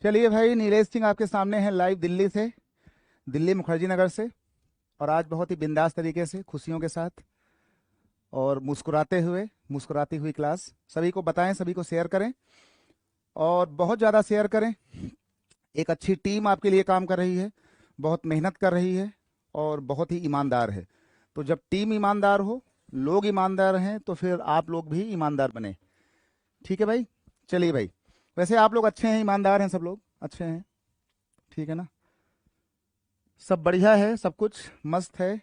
चलिए भाई, नीलेश सिंह आपके सामने है लाइव दिल्ली से, दिल्ली मुखर्जी नगर से। और आज बहुत ही बिंदास तरीके से, खुशियों के साथ और मुस्कुराते हुए, मुस्कुराती हुई क्लास। सभी को बताएं, सभी को शेयर करें और बहुत ज़्यादा शेयर करें। एक अच्छी टीम आपके लिए काम कर रही है, बहुत मेहनत कर रही है और बहुत ही ईमानदार है। तो जब टीम ईमानदार हो, लोग ईमानदार हैं, तो फिर आप लोग भी ईमानदार बने। ठीक है भाई। चलिए भाई, वैसे आप लोग अच्छे हैं, ईमानदार हैं, सब लोग अच्छे हैं, ठीक है ना? सब बढ़िया है, सब कुछ मस्त है।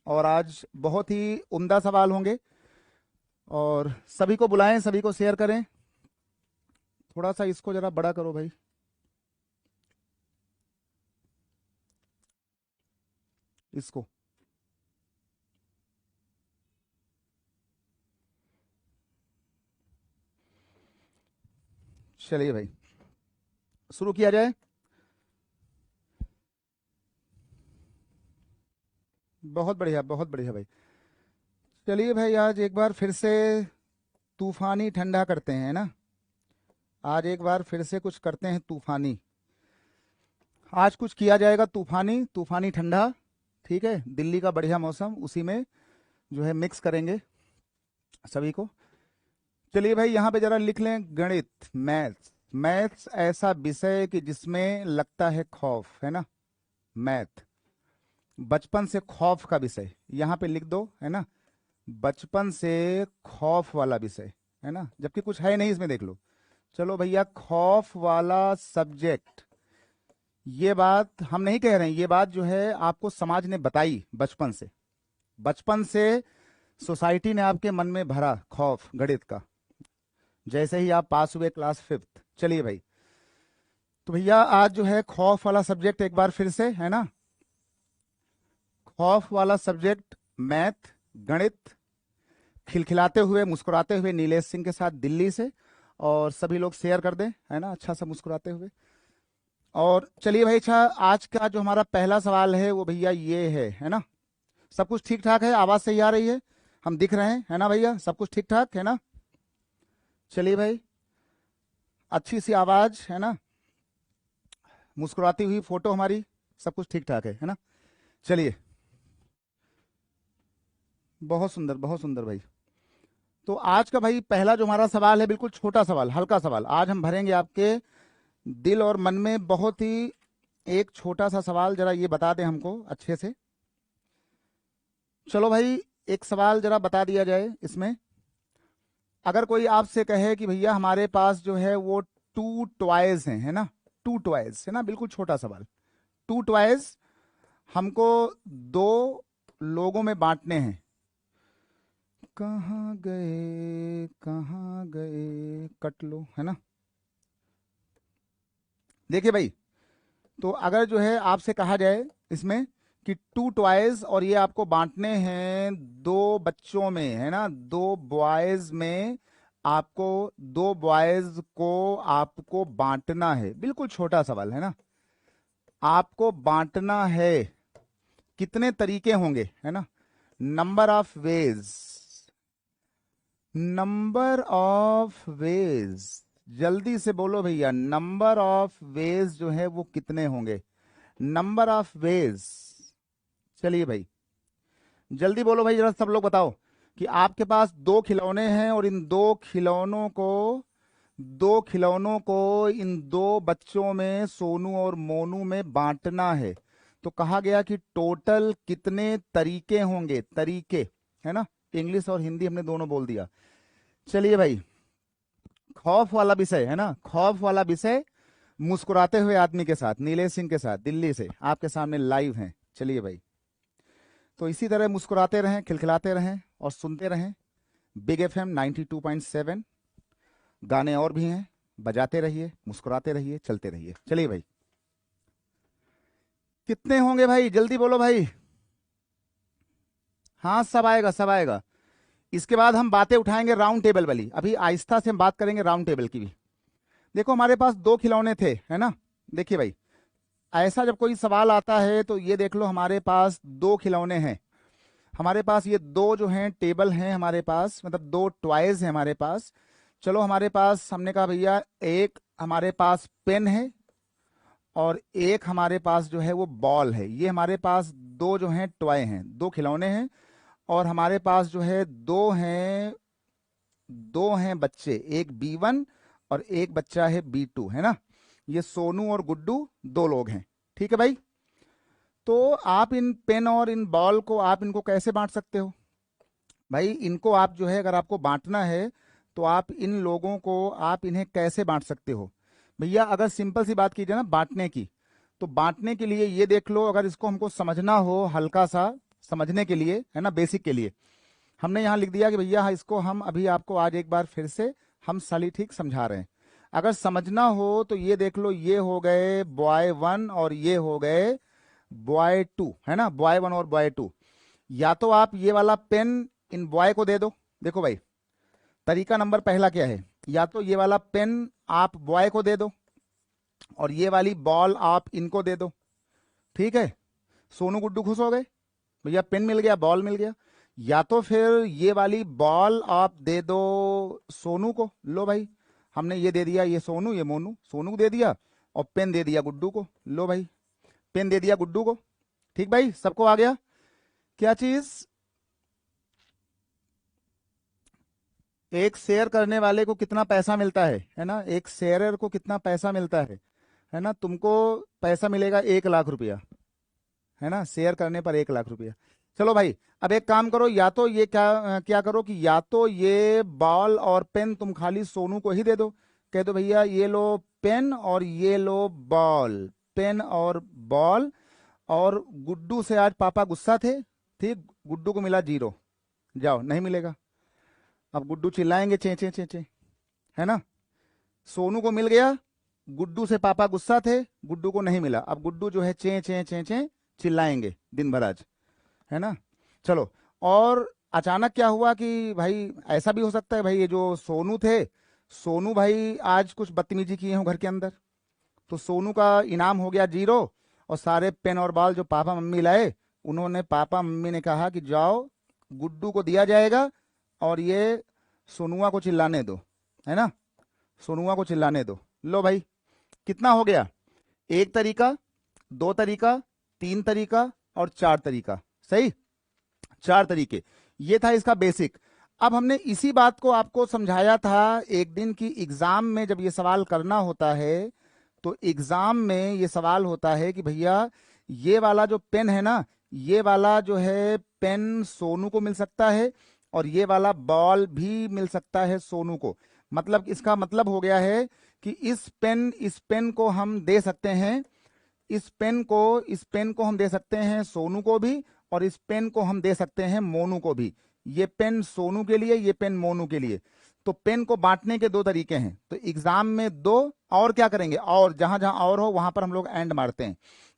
और आज बहुत ही उम्दा सवाल होंगे और सभी को बुलाएं, सभी को शेयर करें। थोड़ा सा इसको जरा बड़ा करो भाई। इसको चलिए भाई, शुरू किया जाए। बहुत बढ़िया, बहुत बढ़िया भाई। चलिए भाई, आज एक बार फिर से तूफानी ठंडा करते हैं ना। आज एक बार फिर से कुछ करते हैं तूफानी। आज कुछ किया जाएगा तूफानी, तूफानी ठंडा। ठीक है, दिल्ली का बढ़िया मौसम, उसी में जो है मिक्स करेंगे सभी को। चलिए भाई, यहाँ पे जरा लिख लें गणित, मैथ्स। मैथ्स ऐसा विषय कि जिसमें लगता है खौफ, है ना? मैथ बचपन से खौफ का विषय, यहाँ पे लिख दो, है ना? बचपन से खौफ वाला विषय, है ना? जबकि कुछ है नहीं इसमें, देख लो। चलो भैया, खौफ वाला सब्जेक्ट। ये बात हम नहीं कह रहे हैं, ये बात जो है आपको समाज ने बताई बचपन से। बचपन से सोसाइटी ने आपके मन में भरा खौफ गणित का, जैसे ही आप पास हुए क्लास 5th। चलिए भाई, तो भैया आज जो है खौफ वाला सब्जेक्ट एक बार फिर से, है ना? खौफ वाला सब्जेक्ट मैथ, गणित। खिलखिलाते हुए, मुस्कुराते हुए नीलेश सिंह के साथ दिल्ली से। और सभी लोग शेयर कर दें, है ना, अच्छा सा मुस्कुराते हुए। और चलिए भाई, अच्छा, आज का जो हमारा पहला सवाल है वो भैया ये है ना? सब कुछ ठीक ठाक है? आवाज सही आ रही है? हम दिख रहे हैं, है ना भैया? सब कुछ ठीक ठाक है ना? चलिए भाई, अच्छी सी आवाज, है ना? मुस्कुराती हुई फोटो हमारी, सब कुछ ठीक ठाक है ना? चलिए, बहुत सुंदर, बहुत सुंदर भाई। तो आज का भाई पहला जो हमारा सवाल है, बिल्कुल छोटा सवाल, हल्का सवाल। आज हम भरेंगे आपके दिल और मन में बहुत ही एक छोटा सा सवाल। जरा ये बता दें हमको अच्छे से। चलो भाई, एक सवाल जरा बता दिया जाए इसमें। अगर कोई आपसे कहे कि भैया हमारे पास जो है वो 2 टॉयज हैं, है ना? 2 टॉयज, है ना? बिल्कुल छोटा सवाल। 2 टॉयज हमको 2 लोगों में बांटने हैं। कहाँ गए, कहाँ गए, कट लो, है ना? देखिए भाई, तो अगर जो है आपसे कहा जाए इसमें कि 2 टॉयज और ये आपको बांटने हैं 2 बच्चों में, है ना, 2 बॉयज में। आपको 2 बॉयज को आपको बांटना है, बिल्कुल छोटा सवाल है ना। आपको बांटना है, कितने तरीके होंगे, है ना? Number of ways, number of ways. जल्दी से बोलो भैया, नंबर ऑफ वेज जो है वो कितने होंगे? Number of ways. चलिए भाई, जल्दी बोलो भाई, जरा सब लोग बताओ कि आपके पास 2 खिलौने हैं और इन 2 खिलौनों को इन 2 बच्चों में, सोनू और मोनू में बांटना है। तो कहा गया कि टोटल कितने तरीके होंगे, तरीके, है ना? इंग्लिश और हिंदी हमने दोनों बोल दिया। चलिए भाई, खौफ वाला विषय, है ना? खौफ वाला विषय, मुस्कुराते हुए आदमी के साथ, नीलेश सिंह के साथ, दिल्ली से आपके सामने लाइव हैं। चलिए भाई, तो इसी तरह मुस्कुराते रहें, खिलखिलाते रहें और सुनते रहें बिग FM 92.7। गाने और भी हैं, बजाते रहिए, मुस्कुराते रहिए, चलते रहिए। चलिए भाई, कितने होंगे भाई, जल्दी बोलो भाई। हाँ, सब आएगा, सब आएगा। इसके बाद हम बातें उठाएंगे राउंड टेबल वाली। अभी आहिस्ता से हम बात करेंगे राउंड टेबल की भी। देखो, हमारे पास 2 खिलौने थे, है ना? देखिए भाई, ऐसा जब कोई सवाल आता है तो ये देख लो, हमारे पास 2 खिलौने हैं। हमारे पास ये 2 जो हैं टेबल हैं हमारे पास, मतलब 2 टॉयज हैं हमारे पास। चलो, हमारे पास, हमने कहा भैया एक हमारे पास पेन है, और एक हमारे पास जो है वो बॉल है। ये हमारे पास दो जो हैं टॉय हैं, दो खिलौने हैं, और हमारे पास जो है दो हैं बच्चे, एक B1 और एक बच्चा है B2, है ना। ये सोनू और गुड्डू दो लोग हैं, ठीक है भाई। तो आप इन पेन और इन बॉल को आप इनको कैसे बांट सकते हो भाई? इनको आप जो है, अगर आपको बांटना है तो आप इन लोगों को आप इन्हें कैसे बांट सकते हो भैया? अगर सिंपल सी बात कीजिए ना बांटने की, तो बांटने के लिए ये देख लो, अगर इसको हमको समझना हो हल्का सा समझने के लिए, है ना, बेसिक के लिए, हमने यहाँ लिख दिया कि भैया हाँ, इसको हम अभी आपको आज एक बार फिर से हम सली ठीक समझा रहे हैं। अगर समझना हो तो ये देख लो, ये हो गए बॉय 1 और ये हो गए बॉय 2, है ना, बॉय 1 और बॉय 2। या तो आप ये वाला पेन इन बॉय को दे दो। देखो भाई, तरीका नंबर पहला क्या है, या तो ये वाला पेन आप बॉय को दे दो और ये वाली बॉल आप इनको दे दो, ठीक है। सोनू गुड्डू खुश हो गए, भैया पेन मिल गया, बॉल मिल गया। या तो फिर ये वाली बॉल आप दे दो सोनू को, लो भाई, हमने ये दे दिया, ये सोनू ये मोनू, सोनू को दे दिया, और पेन दे दिया गुड्डू को, लो भाई, पेन दे दिया गुड्डू को। ठीक भाई, सबको आ गया क्या चीज? एक शेयर करने वाले को कितना पैसा मिलता है ना, एक शेयरर को कितना पैसा मिलता है ना, तुमको पैसा मिलेगा 1 लाख रुपया, है ना, शेयर करने पर 1 लाख रुपया। चलो भाई, अब एक काम करो, या तो ये क्या क्या करो कि या तो ये बॉल और पेन तुम खाली सोनू को ही दे दो, कह दो भैया ये लो पेन और ये लो बॉल, पेन और बॉल। और गुड्डू से आज पापा गुस्सा थे, ठीक, गुड्डू को मिला 0, जाओ, नहीं मिलेगा। अब गुड्डू चिल्लाएंगे चे चे चे चे, है ना। सोनू को मिल गया, गुड्डू से पापा गुस्सा थे, गुड्डू को नहीं मिला, अब गुड्डू जो है चे चे चे चे चिल्लाएंगे दिन भर आज, है ना। चलो, और अचानक क्या हुआ कि भाई ऐसा भी हो सकता है भाई, ये जो सोनू थे, सोनू भाई आज कुछ बदतमीजी किए हों घर के अंदर, तो सोनू का इनाम हो गया 0, और सारे पेन और बॉल जो पापा मम्मी लाए, उन्होंने पापा मम्मी ने कहा कि जाओ गुड्डू को दिया जाएगा और ये सोनुआ को चिल्लाने दो, है ना, सोनुआ को चिल्लाने दो। लो भाई, कितना हो गया? 1 तरीका, 2 तरीका, 3 तरीका और 4 तरीका, सही, 4 तरीके। ये था इसका बेसिक। अब हमने इसी बात को आपको समझाया था एक दिन की एग्जाम में, जब ये सवाल करना होता है तो एग्जाम में ये सवाल होता है कि भैया ये वाला जो पेन है ना, ये वाला जो है पेन सोनू को मिल सकता है और ये वाला बॉल भी मिल सकता है सोनू को। मतलब इसका मतलब हो गया है कि इस पेन को हम दे सकते हैं, इस पेन को हम दे सकते हैं सोनू को भी, और इस पेन को हम दे सकते हैं मोनू को भी। ये पेन सोनू के लिए, ये पेन मोनू के लिए। तो पेन को बांटने के 2 तरीके हैं, तो एग्जाम में 2, और क्या करेंगे, और जहां जहां और हो वहां पर हम लोग एंड मारते हैं।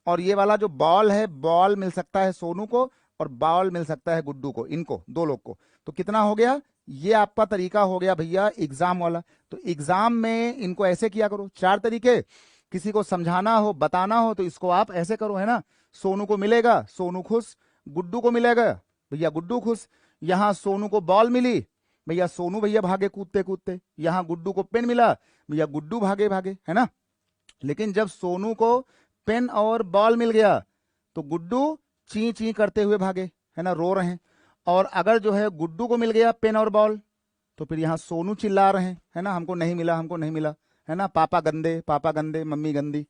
और ये वाला जो बॉल है, बॉल मिल सकता है सोनू को और बॉल मिल सकता है गुड्डू को, इनको 2 लोग को। तो कितना हो गया? ये आपका तरीका हो गया भैया एग्जाम वाला। तो एग्जाम में इनको ऐसे किया करो, 4 तरीके। किसी को समझाना हो, बताना हो, तो इसको आप ऐसे करो, है ना। सोनू को मिलेगा, सोनू खुश, गुड्डू को मिलेगा, भैया गुड्डू खुश। यहां सोनू को बॉल मिली, भैया सोनू भैया भागे कूदते कूदते। यहां गुड्डू को पेन मिला, भैया गुड्डू भागे भागे, है ना। लेकिन जब सोनू को पेन और बॉल मिल गया तो गुड्डू ची ची करते हुए भागे, है ना, रो रहे हैं। और अगर जो है गुड्डू को मिल गया पेन और बॉल, तो फिर यहाँ सोनू चिल्ला रहे हैं, है ना, हमको नहीं मिला, हमको नहीं मिला, है ना, पापा गंदे मम्मी गंदी।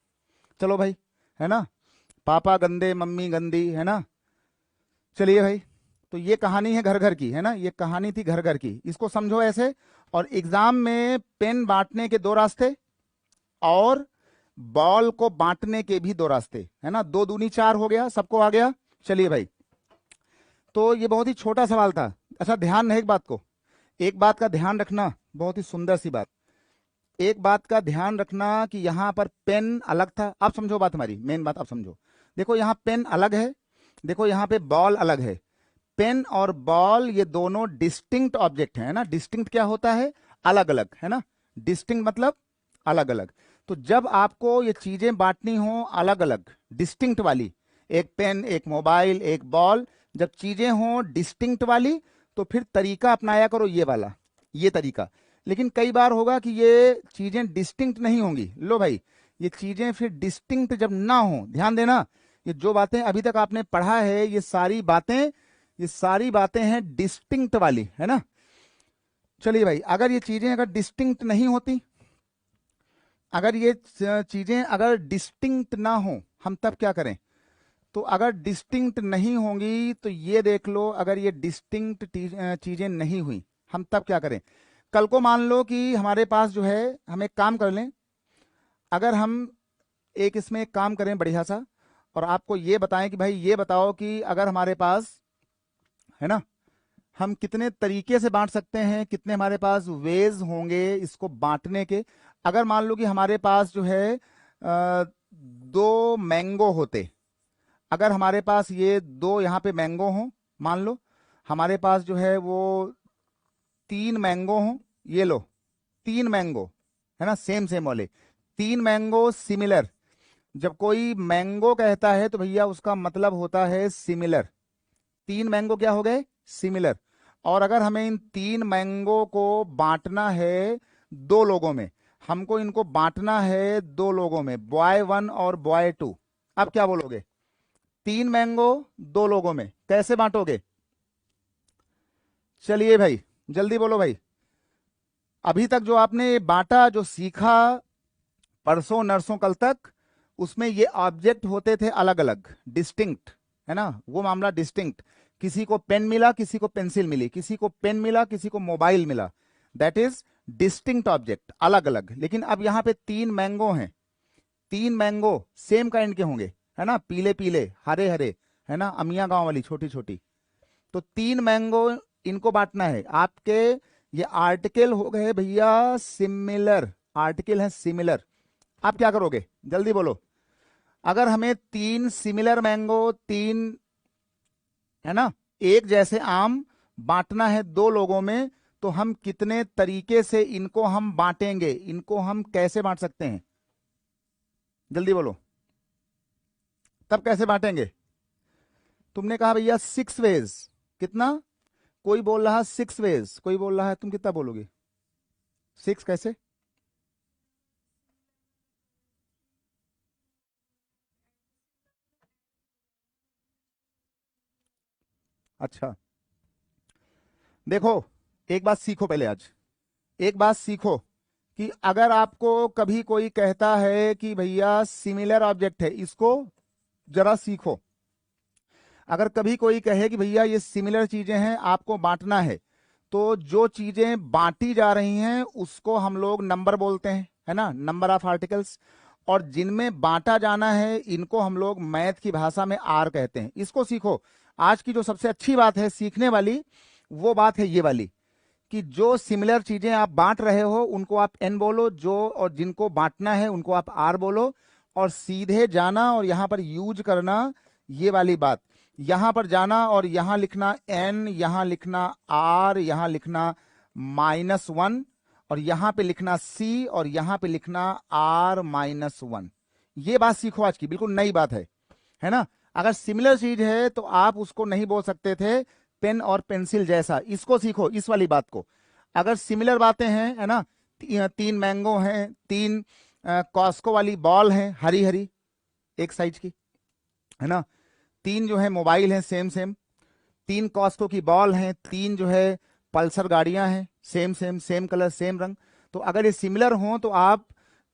चलो भाई, है ना, पापा गंदे मम्मी गंदी, है ना। चलिए भाई, तो ये कहानी है घर घर की, है ना, ये कहानी थी घर घर की, इसको समझो ऐसे। और एग्जाम में पेन बांटने के 2 रास्ते और बॉल को बांटने के भी 2 रास्ते, है ना, 2 दूनी 4 हो गया, सबको आ गया। चलिए भाई, तो ये बहुत ही छोटा सवाल था। अच्छा, ध्यान है एक बात को, एक बात का ध्यान रखना, बहुत ही सुंदर सी बात, एक बात का ध्यान रखना कि यहां पर पेन अलग था। आप समझो बात, हमारी मेन बात आप समझो। देखो यहां पेन अलग है, देखो यहां पे बॉल अलग है। पेन और बॉल ये दोनों डिस्टिंक्ट ऑब्जेक्ट है ना। डिस्टिंक्ट क्या होता है? अलग अलग, है ना। डिस्टिंक्ट मतलब अलग अलग। तो जब आपको ये चीजें बांटनी हो अलग अलग, डिस्टिंक्ट वाली, एक पेन, एक मोबाइल, एक बॉल, जब चीजें हो डिस्टिंक्ट वाली, तो फिर तरीका अपनाया करो ये वाला, ये तरीका। लेकिन कई बार होगा कि ये चीजें डिस्टिंक्ट नहीं होंगी। लो भाई, ये चीजें फिर डिस्टिंक्ट जब ना हो, ध्यान देना, ये जो बातें अभी तक आपने पढ़ा है ये सारी बातें हैं डिस्टिंक्ट वाली, है ना। चलिए भाई, अगर ये चीजें अगर डिस्टिंक्ट नहीं होती, अगर ये चीजें अगर डिस्टिंक्ट ना हो, हम तब क्या करें? तो अगर डिस्टिंक्ट नहीं होंगी तो ये देख लो, अगर ये डिस्टिंक्ट चीजें नहीं हुई, हम तब क्या करें? कल को मान लो कि हमारे पास जो है, हम एक काम कर लें, अगर हम इसमें एक काम करें बढ़िया सा, और आपको ये बताएं कि भाई ये बताओ कि अगर हमारे पास, है ना, हम कितने तरीके से बांट सकते हैं, कितने हमारे पास वेज होंगे इसको बांटने के। अगर मान लो कि हमारे पास जो है 2 मैंगो होते, अगर हमारे पास ये 2 यहाँ पे मैंगो हों, मान लो हमारे पास जो है वो 3 मैंगो हों, ये लो 3 मैंगो, है ना, सेम सेम वाले 3 मैंगो सिमिलर। जब कोई मैंगो कहता है तो भैया उसका मतलब होता है सिमिलर। 3 मैंगो क्या हो गए? सिमिलर। और अगर हमें इन 3 मैंगो को बांटना है 2 लोगों में, हमको इनको बांटना है 2 लोगों में, बॉय 1 और बॉय 2, अब क्या बोलोगे? 3 मैंगो 2 लोगों में, कैसे बांटोगे? चलिए भाई जल्दी बोलो भाई। अभी तक जो आपने बांटा, जो सीखा परसों नरसों कल तक, उसमें ये ऑब्जेक्ट होते थे अलग अलग, डिस्टिंक्ट, है ना, वो मामला डिस्टिंक्ट। किसी को पेन मिला, किसी को पेंसिल मिली, किसी को पेन मिला, किसी को मोबाइल मिला, दैट इज डिस्टिंक्ट ऑब्जेक्ट, अलग अलग। लेकिन अब यहां पे 3 मैंगो हैं, 3 मैंगो सेम काइंड के होंगे, है ना, पीले पीले हरे हरे, है ना, अमिया गांव वाली छोटी छोटी। तो 3 मैंगो, इनको बांटना है आपके। ये आर्टिकल हो गए भैया सिमिलर, आर्टिकल है सिमिलर। आप क्या करोगे? जल्दी बोलो। अगर हमें 3 सिमिलर मैंगो, 3, है ना, एक जैसे आम बांटना है 2 लोगों में, तो हम कितने तरीके से इनको हम बांटेंगे, इनको हम कैसे बांट सकते हैं? जल्दी बोलो, तब कैसे बांटेंगे? तुमने कहा भैया 6 वेज। कितना? कोई बोल रहा 6 वेज, कोई बोल रहा है, तुम कितना बोलोगे? 6 कैसे? अच्छा देखो, एक बात सीखो पहले आज, एक बात सीखो कि अगर आपको कभी कोई कहता है कि भैया सिमिलर ऑब्जेक्ट है, इसको जरा सीखो। अगर कभी कोई कहे कि भैया ये सिमिलर चीजें हैं, आपको बांटना है, तो जो चीजें बांटी जा रही हैं उसको हम लोग नंबर बोलते हैं, है ना, नंबर ऑफ आर्टिकल्स। और जिनमें बांटा जाना है इनको हम लोग मैथ की भाषा में आर कहते हैं। इसको सीखो। आज की जो सबसे अच्छी बात है सीखने वाली, वो बात है ये वाली, कि जो सिमिलर चीजें आप बांट रहे हो उनको आप एन बोलो, जो और जिनको बांटना है उनको आप आर बोलो, और सीधे जाना और यहां पर यूज करना ये वाली बात। यहां पर जाना और यहां लिखना एन, यहां लिखना आर, यहां लिखना -1, और यहां पे लिखना सी, और यहां पे लिखना R-1। ये बात सीखो आज की, बिल्कुल नई बात है ना। अगर सिमिलर चीज है तो आप उसको नहीं बोल सकते थे पेन और पेंसिल जैसा, इसको सीखो, इस वाली बात को। अगर सिमिलर बातें हैं, है ना, 3 मैंगो हैं, 3 कॉस्को वाली बॉल हैं हरी हरी एक साइज की, है ना, 3 जो है मोबाइल हैं सेम सेम, 3 कॉस्को की बॉल हैं, 3 जो है पल्सर गाड़ियां हैं same same, same colour same रंग। तो अगर ये सिमिलर हो तो आप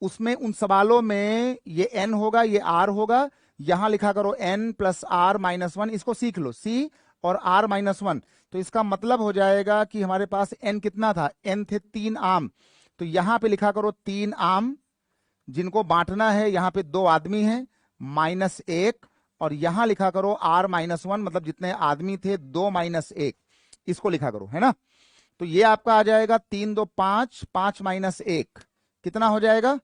उसमें उन सवालों में ये एन होगा, ये आर होगा, यहां लिखा करो एन प्लस R-1। इसको सीख लो, सी और R-1। तो इसका मतलब हो जाएगा कि हमारे पास एन कितना था? एन थे 3 आम। तो यहां पे लिखा करो 3 आम, जिनको बांटना है यहां पे 2 आदमी हैं, -1, और यहां लिखा करो R-1, मतलब जितने आदमी थे 2 - 1, इसको लिखा करो, है ना। तो ये आपका आ जाएगा 3 2 5, 5 - 1 कितना हो जाएगा?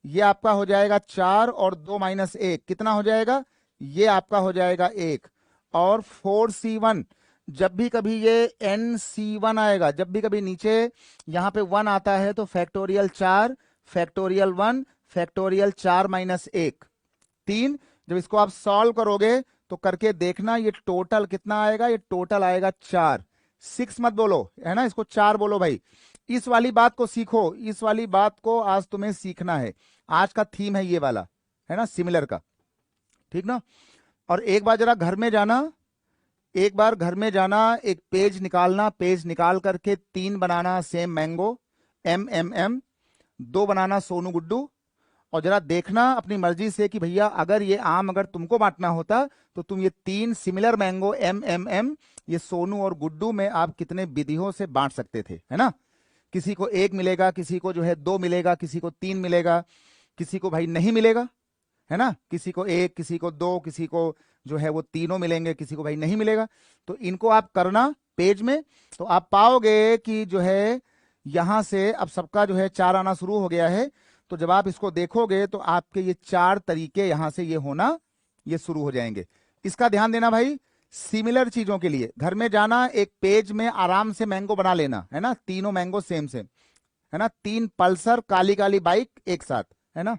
ये आपका हो जाएगा 4, और 2 - 1 कितना हो जाएगा? ये आपका हो जाएगा 1। और 4C1, जब भी कभी ये NC1 आएगा, जब भी कभी नीचे यहां पे 1 आता है तो फैक्टोरियल 4, फैक्टोरियल 1, फैक्टोरियल 4 - 1 3। जब इसको आप सॉल्व करोगे तो करके देखना ये टोटल कितना आएगा, ये टोटल आएगा 4। 6 मत बोलो, है ना, इसको 4 बोलो भाई। इस वाली बात को सीखो, इस वाली बात को आज तुम्हें सीखना है। आज का थीम है ये वाला, है ना, सिमिलर का, ठीक ना। और एक बार जरा घर में जाना, एक बार घर में जाना, एक पेज निकालना, पेज निकाल करके 3 बनाना सेम मैंगो, MMM, 2 बनाना सोनू गुड्डू, और जरा देखना अपनी मर्जी से कि भैया अगर ये आम अगर तुमको बांटना होता तो तुम ये 3 सिमिलर मैंगो MMM ये सोनू और गुड्डू में आप कितने विधियों से बांट सकते थे, है ना। किसी को 1 मिलेगा, किसी को जो है 2 मिलेगा, किसी को 3 मिलेगा, किसी को भाई नहीं मिलेगा, है ना, किसी को 1, किसी को 2, किसी को जो है वो तीनों मिलेंगे, किसी को भाई नहीं मिलेगा। तो इनको आप करना पेज में, तो आप पाओगे कि जो है यहां से अब सबका जो है 4 आना शुरू हो गया है। तो जब आप इसको देखोगे तो आपके ये 4 तरीके यहां से ये होना ये शुरू हो जाएंगे। इसका ध्यान देना भाई, सिमिलर चीजों के लिए घर में जाना, एक पेज में आराम से मैंगो बना लेना, है ना, तीनों मैंगो सेम सेम, है ना, 3 पल्सर काली काली बाइक एक साथ, है ना,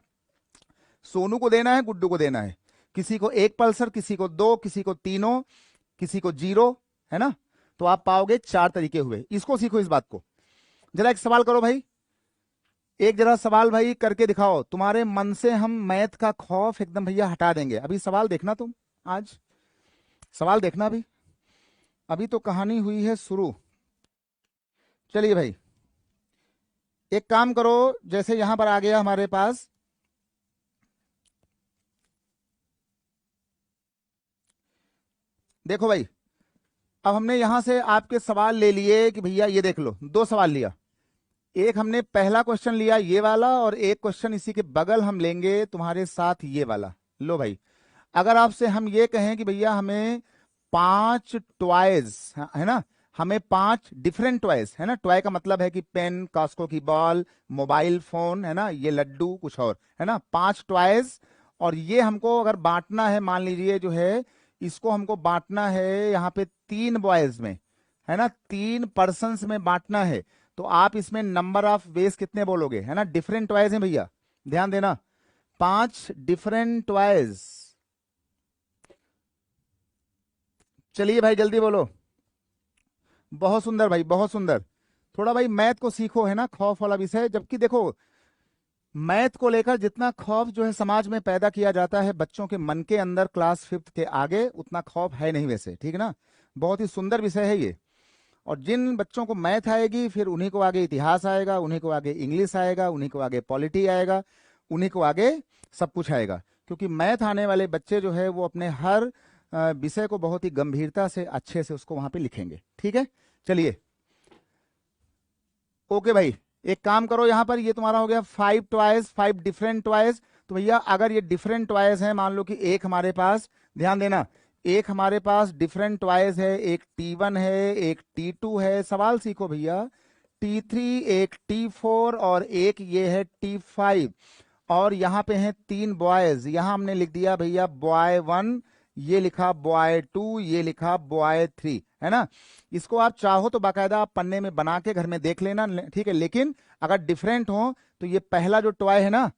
सोनू को देना है, गुड्डू को देना है, किसी को 1 पल्सर, किसी को 2, किसी को तीनों, किसी को 0, है ना। तो आप पाओगे 4 तरीके हुए। इसको सीखो, इस बात को। जरा एक सवाल करो भाई, एक जरा सवाल भाई करके दिखाओ, तुम्हारे मन से हम मैथ का खौफ एकदम भैया हटा देंगे। अभी सवाल देखना, तुम आज सवाल देखना अभी, अभी तो कहानी हुई है शुरू। चलिए भाई, एक काम करो, जैसे यहां पर आ गया हमारे पास, देखो भाई, अब हमने यहां से आपके सवाल ले लिए कि भैया ये देख लो, 2 सवाल लिया। एक हमने पहला क्वेश्चन लिया ये वाला, और एक क्वेश्चन इसी के बगल हम लेंगे तुम्हारे साथ ये वाला। लो भाई, अगर आपसे हम ये कहें कि भैया हमें 5 टॉयज, है ना, हमें 5 डिफरेंट टॉयज, है ना, टॉय का मतलब है कि पेन, कास्को की बॉल, मोबाइल फोन, है ना, ये लड्डू, कुछ और, है ना, 5 टॉयज, और ये हमको अगर बांटना है, मान लीजिए जो है इसको हमको बांटना है यहाँ पे 3 बॉयज में, है ना, 3 पर्सन्स में बांटना है। तो आप इसमें नंबर ऑफ वेज कितने बोलोगे, है ना, डिफरेंट टॉयज हैं भैया, ध्यान देना, 5 डिफरेंट टॉयज। चलिए भाई जल्दी बोलो। बहुत सुंदर भाई, बहुत सुंदर। थोड़ा भाई मैथ को सीखो, है ना, खौफ वाला विषय। जबकि देखो, मैथ को लेकर जितना खौफ जो है समाज में पैदा किया जाता है बच्चों के मन के अंदर क्लास 5th के आगे, उतना खौफ है नहीं वैसे, ठीक है ना। बहुत ही सुंदर विषय है ये। और जिन बच्चों को मैथ आएगी फिर उन्हीं को आगे इतिहास आएगा, उन्हीं को आगे इंग्लिश आएगा, उन्हीं को आगे पॉलिटी आएगा, उन्हीं को आगे सब कुछ आएगा। क्योंकि मैथ आने वाले बच्चे जो है वो अपने हर विषय को बहुत ही गंभीरता से अच्छे से उसको वहां पे लिखेंगे, ठीक है। चलिए, ओके भाई, एक काम करो, यहां पर ये तुम्हारा हो गया 5 टॉयज, 5 डिफरेंट टॉयज। तो भैया अगर ये डिफरेंट टॉयज हैं, मान लो कि एक हमारे पास, ध्यान देना, एक हमारे पास डिफरेंट टॉयज है, एक T1 है, एक T2 है, सवाल सीखो भैया, T3, एक T4, और एक ये है T5। और यहाँ पे हैं 3 बॉयज, यहां हमने लिख दिया भैया बॉय 1, ये लिखा बॉय 2, ये लिखा बॉय 3, है ना। इसको आप चाहो तो बाकायदा आप पन्ने में बना के घर में देख लेना, ठीक है। लेकिन अगर डिफरेंट हो तो ये पहला जो टॉय है ना,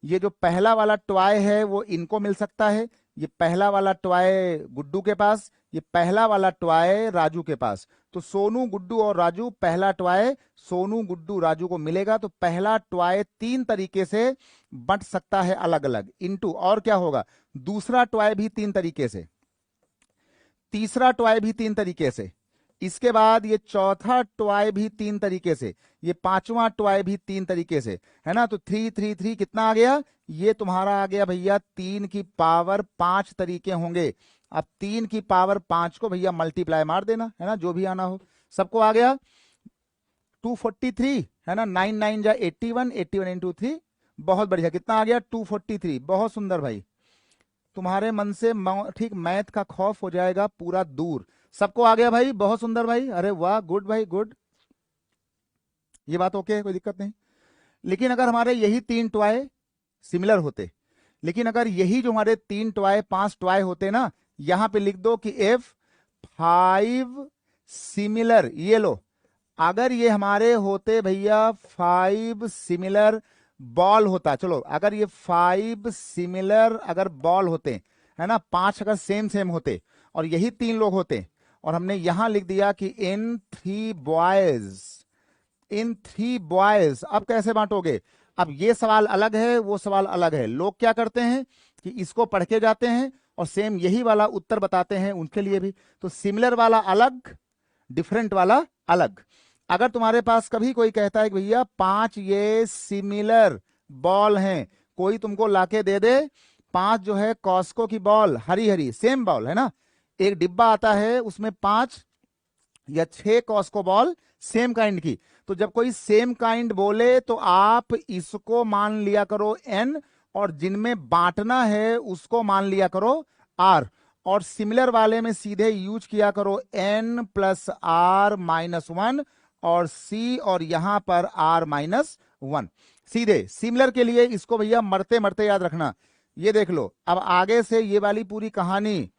ये जो पहला वाला टॉय है वो इनको मिल सकता है, ये पहला वाला टॉय गुड्डू के पास, ये पहला वाला टॉय राजू के पास। तो सोनू, गुड्डू और राजू, पहला टॉय सोनू, गुड्डू, राजू को मिलेगा। तो पहला टॉय 3 तरीके से बंट सकता है अलग अलग, इनटू, और क्या होगा, दूसरा टॉय भी 3 तरीके से, तीसरा टॉय भी 3 तरीके से, इसके बाद ये चौथा टॉय भी 3 तरीके से, ये 5वां टॉय भी 3 तरीके से, है ना। तो 3 3 3 कितना आ गया, ये तुम्हारा आ गया भैया 3 की पावर 5 तरीके होंगे। अब 3 की पावर 5 को भैया मल्टीप्लाई मार देना, है ना, जो भी आना हो। सबको आ गया 243, है ना, 9 9 जा 81, 81 इंटू 3, बहुत बढ़िया, कितना आ गया 243। बहुत सुंदर भाई, तुम्हारे मन से ठीक मैथ का खौफ हो जाएगा पूरा दूर। सबको आ गया भाई, बहुत सुंदर भाई, अरे वाह, गुड भाई गुड, ये बात ओके, कोई दिक्कत नहीं। लेकिन अगर हमारे यही 3 टॉय सिमिलर होते, लेकिन अगर यही जो हमारे 3 टॉय 5 टॉय होते ना, यहां पे लिख दो कि F5 सिमिलर, ये लो, अगर ये हमारे होते भैया 5 सिमिलर बॉल होता, चलो अगर ये 5 सिमिलर अगर बॉल होते, है ना, 5 अगर सेम सेम होते, और यही 3 लोग होते, और हमने यहां लिख दिया कि इन 3 बॉयज, इन 3 बॉयज। अब कैसे बांटोगे? अब ये सवाल अलग है, वो सवाल अलग है। लोग क्या करते हैं कि इसको पढ़ के जाते हैं और सेम यही वाला उत्तर बताते हैं उनके लिए भी। तो सिमिलर वाला अलग, डिफरेंट वाला अलग। अगर तुम्हारे पास कभी कोई कहता है कि भैया 5 ये सिमिलर बॉल हैं, कोई तुमको लाके दे दे 5 जो है कॉस्को की ball, Hari Hari same ball है ना, एक डिब्बा आता है उसमें 5 या 6 कॉस्को बॉल सेम काइंड की, तो जब कोई सेम काइंड बोले तो आप इसको मान लिया करो n, और जिनमें बांटना है उसको मान लिया करो r, और सिमिलर वाले में सीधे यूज किया करो n प्लस r माइनस 1 और c, और यहां पर r माइनस 1। सीधे सिमिलर के लिए इसको भैया मरते मरते याद रखना। ये देख लो, अब आगे से ये वाली पूरी कहानी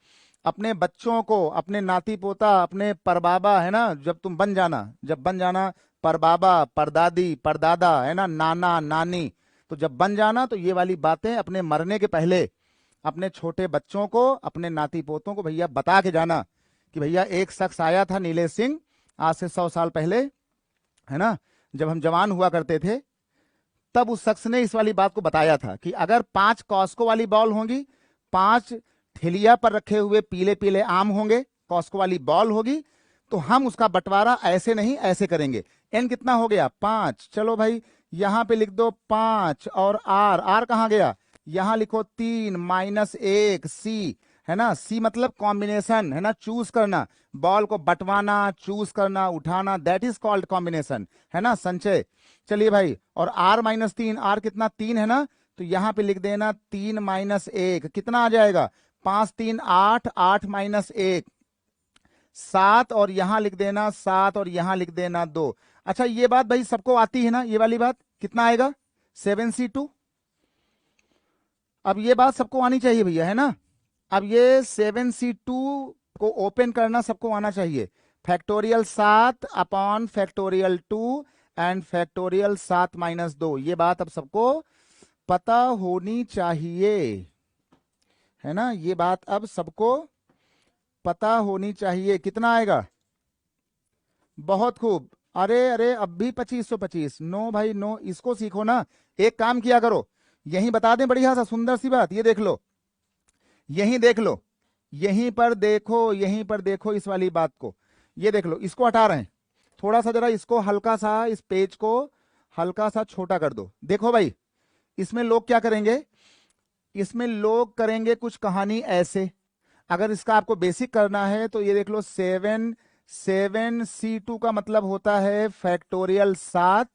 अपने बच्चों को, अपने नाती पोता, अपने परबाबा है ना, जब तुम बन जाना, जब बन जाना परबाबा, परदादी, परदादा है ना, नाना नानी, तो जब बन जाना तो ये वाली बातें अपने मरने के पहले अपने छोटे बच्चों को, अपने नाती पोतों को भैया बता के जाना कि भैया एक शख्स आया था नीलेश सिंह आज से 100 साल पहले, है ना, जब हम जवान हुआ करते थे, तब उस शख्स ने इस वाली बात को बताया था कि अगर 5 कॉस्को वाली बॉल होंगी, 5 ठेलिया पर रखे हुए पीले पीले आम होंगे, कॉस्को वाली बॉल होगी, तो हम उसका बंटवारा ऐसे नहीं ऐसे करेंगे। एन कितना हो गया? 5। चलो भाई यहां पे लिख दो 5, और आर, आर कहां गया? यहां लिखो 3 माइनस 1 सी, है ना, सी मतलब कॉम्बिनेशन, है ना, चूज करना, बॉल को बंटवाना, चूज करना, उठाना, दैट इज कॉल्ड कॉम्बिनेशन, है ना, संचय। चलिए भाई, और आर माइनस 3, आर कितना? 3 है ना, तो यहां पे लिख देना 3 माइनस 1, कितना आ जाएगा? 5 3 8, 8 माइनस 1 7, और यहां लिख देना 7, और यहां लिख देना 2। अच्छा ये बात भाई सबको आती है ना, ये वाली बात कितना आएगा? 7c2। अब ये बात सबको आनी चाहिए भैया, है ना। अब ये 7c2 को ओपन करना सबको आना चाहिए। Factorial 7 upon factorial 2 and factorial 7 minus 2, ये बात अब सबको पता होनी चाहिए, है ना, ये बात अब सबको पता होनी चाहिए। कितना आएगा? बहुत खूब। अरे अरे अब भी 2525। नो भाई नो, इसको सीखो ना। एक काम किया करो, यही बता दें बढ़िया सा सुंदर सी बात, ये देख लो, यहीं देख लो, यहीं पर देखो, यहीं पर देखो इस वाली बात को, ये देख लो, इसको हटा रहे हैं थोड़ा सा, जरा इसको हल्का सा, इस पेज को हल्का सा छोटा कर दो। देखो भाई इसमें लोग क्या करेंगे, इसमें लोग करेंगे कुछ कहानी ऐसे। अगर इसका आपको बेसिक करना है तो ये देख लो, 7c2 का मतलब होता है फैक्टोरियल 7।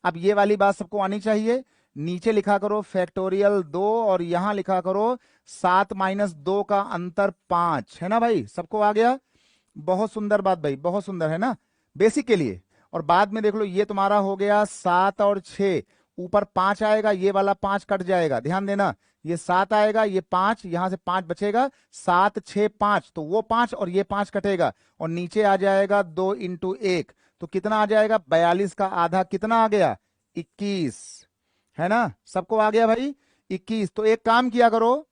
अब ये वाली बात सबको आनी चाहिए। नीचे लिखा करो फैक्टोरियल 2, और यहां लिखा करो 7 माइनस 2 का अंतर 5, है ना भाई, सबको आ गया? बहुत सुंदर बात भाई, बहुत सुंदर, है ना, बेसिक के लिए। और बाद में देख लो ये तुम्हारा हो गया 7 और 6, ऊपर 5 आएगा, ये वाला 5 कट जाएगा, ध्यान देना, ये 7 आएगा, ये 5, यहां से 5 बचेगा, 7 6 5, तो वो 5 और ये 5 कटेगा, और नीचे आ जाएगा 2 इंटू 1, तो कितना आ जाएगा? 42 का आधा कितना आ गया? 21, है ना, सबको आ गया भाई 21। तो एक काम किया करो,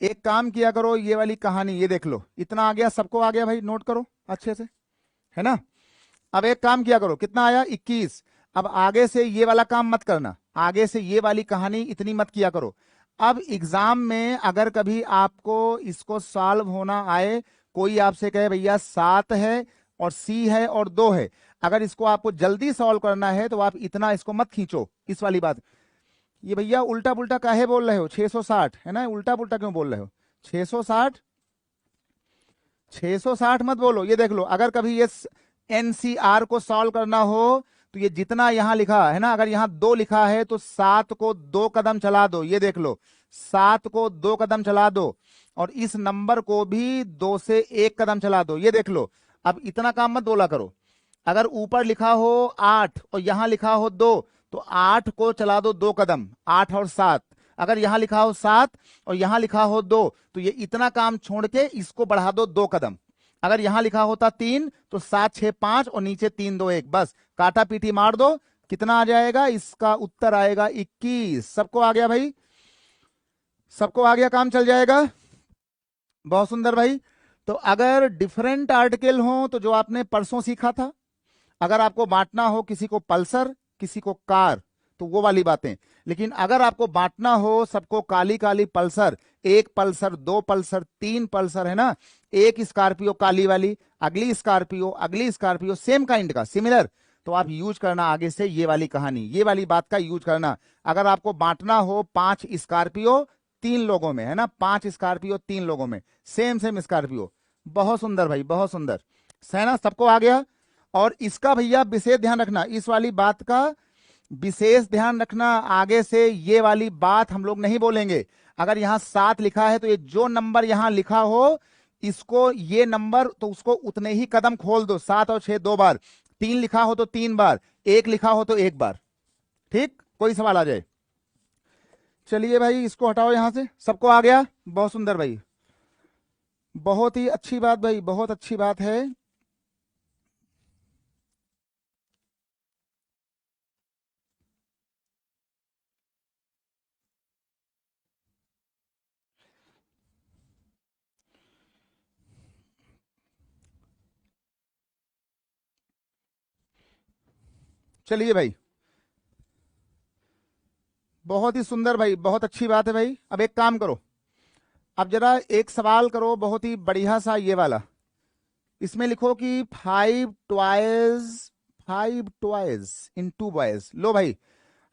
एक काम किया करो, ये वाली कहानी ये देख लो, इतना आ गया, सबको आ गया भाई, नोट करो अच्छे से, है ना। अब एक काम किया करो, कितना आया? 21। अब आगे से ये वाला काम मत करना, आगे से ये वाली कहानी इतनी मत किया करो। अब एग्जाम में अगर कभी आपको इसको सॉल्व होना आए, कोई आपसे कहे भैया 7 है और सी है और 2 है, अगर इसको आपको जल्दी सॉल्व करना है तो आप इतना इसको मत खींचो, इस वाली बात। ये भैया उल्टा पुल्टा काहे बोल रहे हो? 660 है ना, उल्टा पुल्टा क्यों बोल रहे हो? 660, 660 मत बोलो। ये देख लो, अगर कभी ये एनसीआर को सॉल्व करना हो तो ये जितना यहां लिखा है ना, अगर यहां 2 लिखा है तो 7 को 2 कदम चला दो, ये देख लो, 7 को 2 कदम चला दो, और इस नंबर को भी 2 से 1 कदम चला दो, ये देख लो। अब इतना काम मत बोला करो। अगर ऊपर लिखा हो 8 और यहां लिखा हो 2, तो 8 को चला दो 2 कदम, 8 और 7। अगर यहां लिखा हो 7 और यहां लिखा हो 2, तो ये इतना काम छोड़ के इसको बढ़ा दो 2 कदम। अगर यहां लिखा होता 3 तो 7 6 5 और नीचे 3 2 1, बस काटा पीटी मार दो, कितना आ जाएगा? इसका उत्तर आएगा 21। सबको आ गया भाई, सबको आ गया, काम चल जाएगा। बहुत सुंदर भाई। तो अगर डिफरेंट आर्टिकल हो तो जो आपने परसों सीखा था, अगर आपको बांटना हो किसी को पल्सर, किसी को कार, तो वो वाली बातें। लेकिन अगर आपको बांटना हो सबको काली काली पल्सर, एक पल्सर, दो पल्सर, तीन पल्सर, है ना, एक स्कॉर्पियो काली वाली, अगली स्कॉर्पियो, अगली स्कॉर्पियो, सेम काइंड का, सिमिलर, तो आप यूज करना आगे से ये वाली कहानी, ये वाली बात का यूज करना। अगर आपको बांटना हो 5 स्कॉर्पियो 3 लोगों में, है ना, 5 स्कॉर्पियो 3 लोगों में, सेम सेम स्कॉर्पियो। बहुत सुंदर भाई, बहुत सुंदर। है ना, सबको आ गया। और इसका भैया विशेष ध्यान रखना, इस वाली बात का विशेष ध्यान रखना, आगे से ये वाली बात हम लोग नहीं बोलेंगे। अगर यहां 7 लिखा है तो ये जो नंबर यहां लिखा हो, इसको ये नंबर तो उसको उतने ही कदम खोल दो, 7 और 6 2 बार, 3 लिखा हो तो 3 बार, 1 लिखा हो तो 1 बार। ठीक, कोई सवाल आ जाए। चलिए भाई इसको हटाओ यहां से, सबको आ गया, बहुत सुंदर भाई, बहुत ही अच्छी बात भाई, बहुत अच्छी बात है। चलिए भाई, बहुत ही सुंदर भाई, बहुत अच्छी बात है भाई। अब एक काम करो, अब जरा एक सवाल करो बहुत ही बढ़िया सा, ये वाला। इसमें लिखो कि 5 टॉयज इन 2 बॉयज। लो भाई,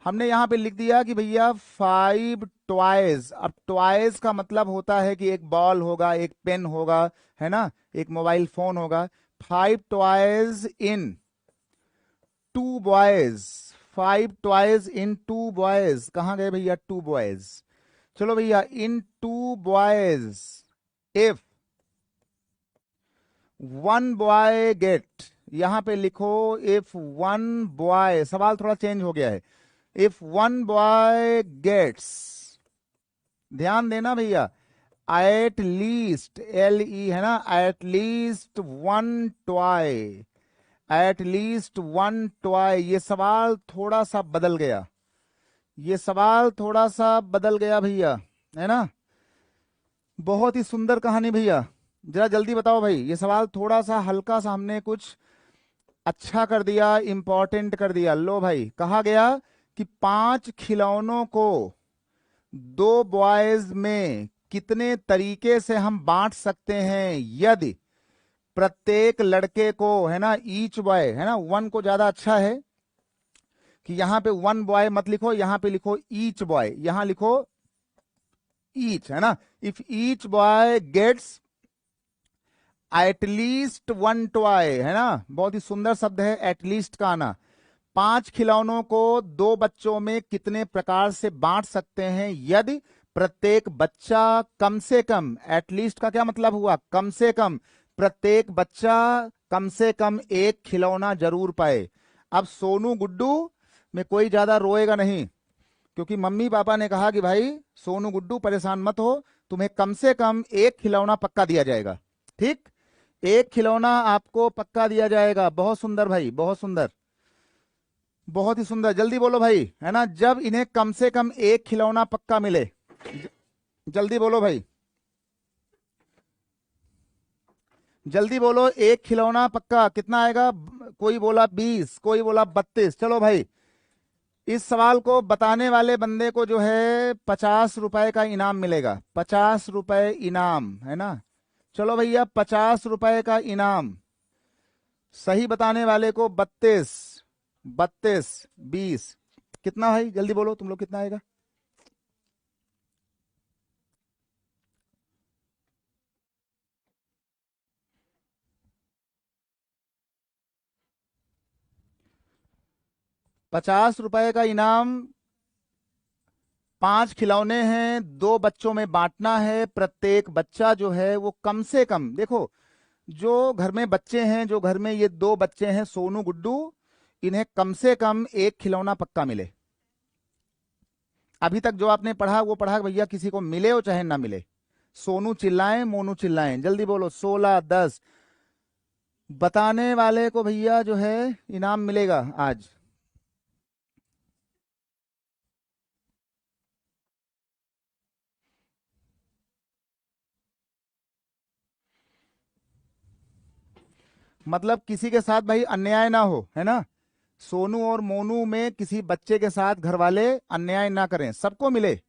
हमने यहां पे लिख दिया कि भैया 5 टॉयज। अब टॉयज का मतलब होता है कि एक बॉल होगा, एक पेन होगा, है ना, एक मोबाइल फोन होगा। 5 टॉयज इन 2 बॉयज, 5 टॉयज इन 2 बॉयज, कहाँ गए भैया 2 बॉयज। चलो भैया, इन 2 बॉयज, इफ 1 बॉय गेट, यहां पे लिखो इफ 1 बॉय, सवाल थोड़ा चेंज हो गया है। इफ 1 बॉय गेट्स, ध्यान देना भैया, एट लीस्ट, LE, है ना, at least 1 toy, at least 1 toy, ये सवाल थोड़ा सा बदल गया, ये सवाल थोड़ा सा बदल गया भैया, है ना। बहुत ही सुंदर कहानी भैया, जरा जल्दी बताओ भाई, ये सवाल थोड़ा सा हल्का सा हमने कुछ अच्छा कर दिया, इंपॉर्टेंट कर दिया। लो भाई, कहा गया कि 5 खिलौनों को 2 बॉयज में कितने तरीके से हम बांट सकते हैं, यदि प्रत्येक लड़के को, है ना, ईच बॉय, है ना, 1 को ज्यादा अच्छा है कि यहां पे 1 बॉय मत लिखो, यहां पे लिखो ईच बॉय, यहां लिखो ईच, है ना। If each boy gets at least 1 toy, है ना, बहुत ही सुंदर शब्द है एटलीस्ट का आना। 5 खिलौनों को 2 बच्चों में कितने प्रकार से बांट सकते हैं, यदि प्रत्येक बच्चा कम से कम, एटलीस्ट का क्या मतलब हुआ, कम से कम, प्रत्येक बच्चा कम से कम एक खिलौना जरूर पाए। अब सोनू गुड्डू में कोई ज्यादा रोएगा नहीं, क्योंकि मम्मी पापा ने कहा कि भाई सोनू गुड्डू परेशान मत हो, तुम्हें कम से कम एक खिलौना पक्का दिया जाएगा। ठीक, एक खिलौना आपको पक्का दिया जाएगा। बहुत सुंदर भाई, बहुत सुंदर, बहुत ही सुंदर, जल्दी बोलो भाई, है ना, जब इन्हें कम से कम एक खिलौना पक्का मिले, जल्दी बोलो भाई, जल्दी बोलो, एक खिलौना पक्का कितना आएगा। कोई बोला 20, कोई बोला 32। चलो भाई, इस सवाल को बताने वाले बंदे को जो है 50 रुपए का इनाम मिलेगा, 50 रुपए इनाम, है ना। चलो भैया, 50 रुपए का इनाम, सही बताने वाले को 32, 32, 20, कितना भाई, जल्दी बोलो तुम लोग, कितना आएगा। 50 रुपए का इनाम, 5 खिलौने हैं, 2 बच्चों में बांटना है, प्रत्येक बच्चा जो है वो कम से कम, देखो, जो घर में बच्चे हैं, जो घर में ये 2 बच्चे हैं सोनू गुड्डू, इन्हें कम से कम एक खिलौना पक्का मिले। अभी तक जो आपने पढ़ा वो पढ़ा भैया, किसी को मिले हो चाहे ना मिले। सोनू चिल्लाएं, मोनू चिल्लाएं, जल्दी बोलो, 16, 10, बताने वाले को भैया जो है इनाम मिलेगा आज। मतलब किसी के साथ भाई अन्याय ना हो, है ना। सोनू और मोनू में किसी बच्चे के साथ घर वाले अन्याय ना करें, सबको मिले।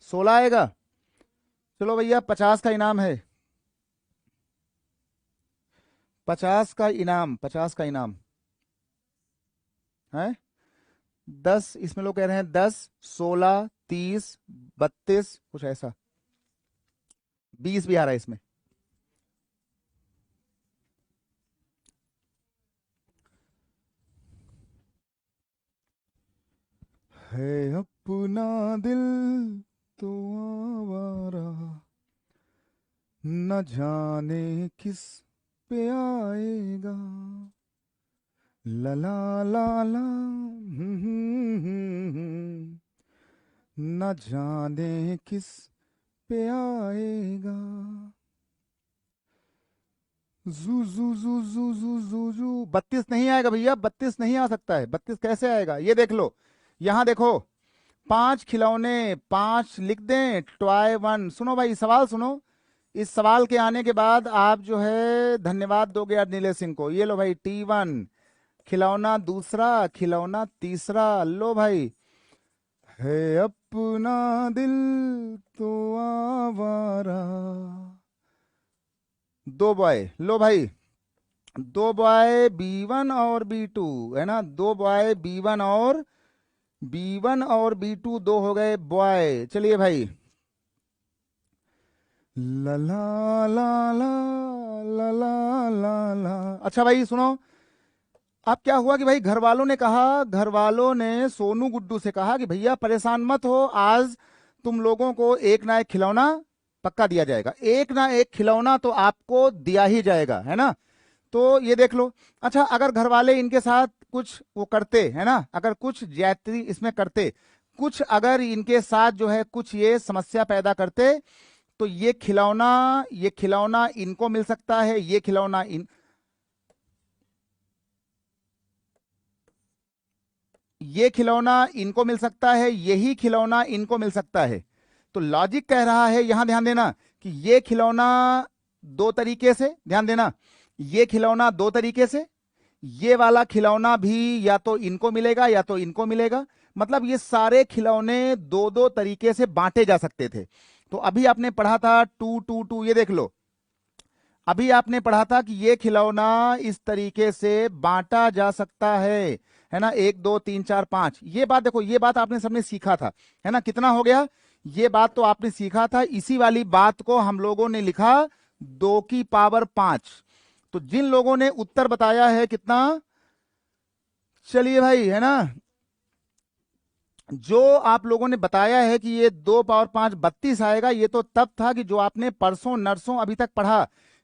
16 आएगा। चलो भैया 50 का इनाम है, 50 का इनाम, 50 का इनाम है। 10 इसमें लोग कह रहे हैं, 10, 16, 30, 32 कुछ ऐसा, 20 भी आ रहा है इसमें। है अपना दिल तो आवारा, न जाने किस पे आएगा, ला ला ला ला, न जाने किस पे आएगा, जू जू जू जू जू जू जू। 32 नहीं आएगा भैया, 32 नहीं आ सकता है। 32 कैसे आएगा, ये देख लो, यहां देखो, 5 खिलौने, 5 लिख दें, टॉय 1। सुनो भाई सवाल सुनो, इस सवाल के आने के बाद आप जो है धन्यवाद दोगे यार नीलेश सिंह को। ये लो भाई, T1 खिलौना दूसरा, खिलौना तीसरा, लो भाई। है अपना दिल तो आवारा, 2 बॉय, लो भाई, 2 बॉय B1 और B2, है ना, 2 बॉय B1 और B2, 2 हो गए बॉय। चलिए भाई, ला ला ला ला ला ला ला ला। अच्छा भाई सुनो, अब क्या हुआ कि भाई घर वालों ने कहा, घर वालों ने सोनू गुड्डू से कहा कि भैया परेशान मत हो, आज तुम लोगों को एक ना एक खिलौना पक्का दिया जाएगा, एक ना एक खिलौना तो आपको दिया ही जाएगा, है ना। तो ये देख लो। अच्छा, अगर घर वाले इनके साथ कुछ वो करते, है ना, अगर कुछ ज्यादती इसमें करते, कुछ अगर इनके साथ जो है कुछ ये समस्या पैदा करते, तो ये खिलौना इनको मिल सकता है, ये खिलौना इनको मिल सकता है, यही खिलौना इनको मिल सकता है। तो लॉजिक कह रहा है, यहां ध्यान देना, कि ये खिलौना दो तरीके से, ध्यान देना, ये खिलौना दो तरीके से, ये वाला खिलौना भी या तो इनको मिलेगा या तो इनको मिलेगा। मतलब ये सारे खिलौने दो दो तरीके से बांटे जा सकते थे। तो अभी आपने पढ़ा था 2 2 2, ये देख लो, अभी आपने पढ़ा था कि ये खिलौना इस तरीके से बांटा जा सकता है ना, 1 2 3 4 5। ये बात देखो, ये बात आपने सबने सीखा था, है ना। कितना हो गया, ये बात तो आपने सीखा था, इसी वाली बात को हम लोगों ने लिखा 2 की पावर 5। तो जिन लोगों ने उत्तर बताया है कितना, चलिए भाई, है ना, जो आप लोगों ने बताया है कि ये 2 पावर 5 32 आएगा, ये तो तब था कि जो आपने परसों नरसों अभी तक पढ़ा,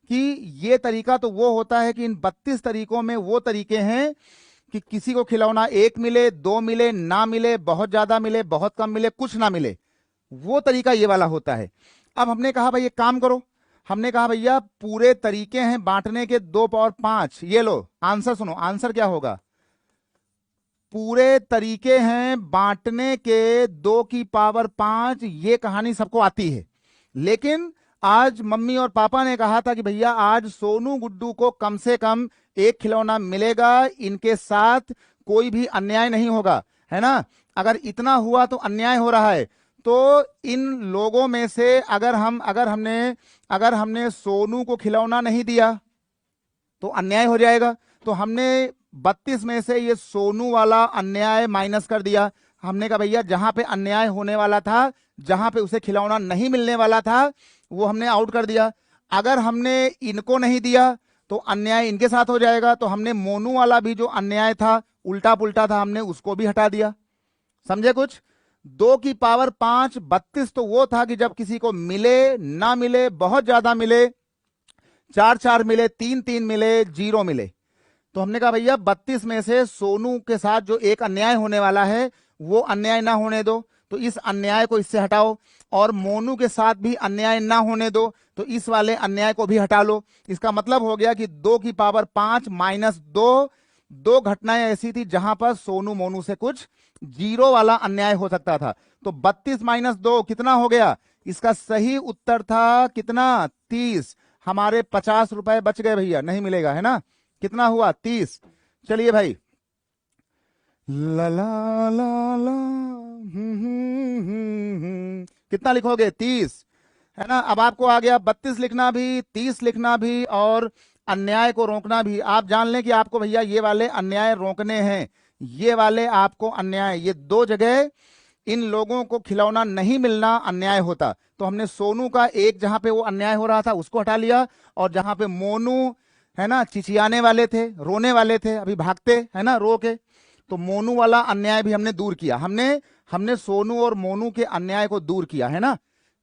कि ये तरीका तो वो होता है कि इन 32 तरीकों में वो तरीके हैं कि किसी को खिलौना एक मिले, दो मिले, ना मिले, बहुत ज्यादा मिले, बहुत कम मिले, कुछ ना मिले, वो तरीका ये वाला होता है। अब हमने कहा भाई एक काम करो, हमने कहा भैया पूरे तरीके हैं बांटने के 2 पावर 5। ये लो आंसर सुनो, आंसर क्या होगा, पूरे तरीके हैं बांटने के 2 की पावर 5। ये कहानी सबको आती है, लेकिन आज मम्मी और पापा ने कहा था कि भैया आज सोनू गुड्डू को कम से कम एक खिलौना मिलेगा, इनके साथ कोई भी अन्याय नहीं होगा, है ना। अगर इतना हुआ तो अन्याय हो रहा है। तो इन लोगों में से अगर हमने सोनू को खिलौना नहीं दिया तो अन्याय हो जाएगा। तो हमने 32 में से ये सोनू वाला अन्याय माइनस कर दिया। हमने कहा भैया जहां पे अन्याय होने वाला था, जहां पे उसे खिलौना नहीं मिलने वाला था, वो हमने आउट कर दिया। अगर हमने इनको नहीं दिया तो अन्याय इनके साथ हो जाएगा। तो हमने मोनू वाला भी जो अन्याय था, उल्टा पुल्टा था, हमने उसको भी हटा दिया। समझे कुछ। 2 की पावर 5 32 तो वो था कि जब किसी को मिले, ना मिले, बहुत ज्यादा मिले, 4 4 मिले, 3 3 मिले, 0 मिले। तो हमने कहा भैया 32 में से सोनू के साथ जो एक अन्याय होने वाला है, वो अन्याय ना होने दो, तो इस अन्याय को इससे हटाओ। और मोनू के साथ भी अन्याय ना होने दो, तो इस वाले अन्याय को भी हटा लो। इसका मतलब हो गया कि 2 की पावर 5 माइनस 2, दो घटनाएं ऐसी थी जहां पर सोनू मोनू से कुछ 0 वाला अन्याय हो सकता था। तो 32 माइनस 2 कितना हो गया, इसका सही उत्तर था कितना, 30। हमारे 50 रुपए बच गए भैया, नहीं मिलेगा है ना। कितना हुआ? 30। चलिए भाई, ला ला ला ला, कितना लिखोगे? 30 है ना। अब आपको आ गया 32 लिखना भी, 30 लिखना भी, और अन्याय को रोकना भी। आप जान लें कि आपको भैया ये वाले अन्याय रोकने हैं, ये वाले आपको अन्याय, ये दो जगह इन लोगों को खिलौना नहीं मिलना अन्याय होता। तो हमने सोनू का एक जहां पे वो अन्याय हो रहा था उसको हटा लिया, और जहां पे मोनू है ना चिचियाने वाले थे, रोने वाले थे, अभी भागते है ना रो के, तो मोनू वाला अन्याय भी हमने दूर किया। हमने हमने सोनू और मोनू के अन्याय को दूर किया है ना।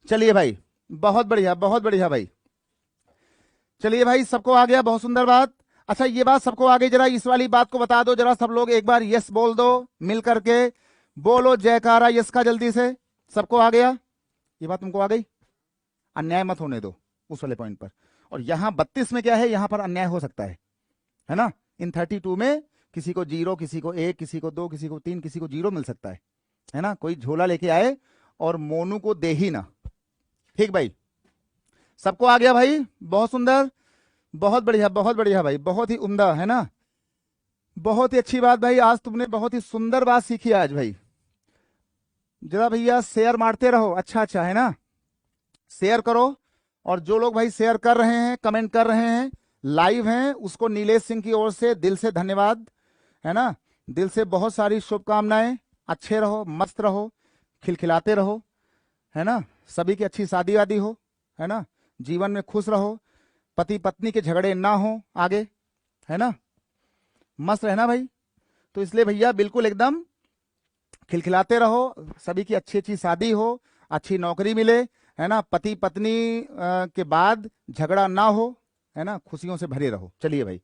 चलिए भाई, बहुत बढ़िया, बहुत बढ़िया भाई। चलिए भाई, सबको आ गया, बहुत सुंदर बात। अच्छा, ये बात सबको आ गई, जरा इस वाली बात को बता दो जरा, सब लोग एक बार यस बोल दो मिल करके, बोलो जयकारा यस का जल्दी से। सबको आ गया? ये बात तुमको आ गई? अन्याय मत होने दो उस वाले पॉइंट पर। और यहां 32 में क्या है, यहां पर अन्याय हो सकता है ना। इन 32 में किसी को 0, किसी को 1, किसी को 2, किसी को 3, किसी को 0 मिल सकता है ना। कोई झोला लेके आए और मोनू को दे ही ना। ठीक भाई, सबको आ गया भाई, बहुत सुंदर, बहुत बढ़िया, बहुत बढ़िया भाई, बहुत ही उम्दा है ना। बहुत ही अच्छी बात भाई, आज तुमने बहुत ही सुंदर बात सीखी आज भाई। जरा भैया शेयर मारते रहो, अच्छा अच्छा है ना, शेयर करो। और जो लोग भाई शेयर कर रहे हैं, कमेंट कर रहे हैं, लाइव हैं, उसको नीलेश सिंह की ओर से दिल से धन्यवाद है ना। दिल से बहुत सारी शुभकामनाएं। अच्छे रहो, मस्त रहो, खिलखिलाते रहो है ना। सभी की अच्छी शादी वादी हो है ना। जीवन में खुश रहो, पति पत्नी के झगड़े ना हो आगे है ना। मस्त रहना भाई। तो इसलिए भैया बिल्कुल एकदम खिलखिलाते रहो, सभी की अच्छी अच्छी शादी हो, अच्छी नौकरी मिले है ना, पति पत्नी के बाद झगड़ा ना हो है ना, खुशियों से भरे रहो। चलिए भाई,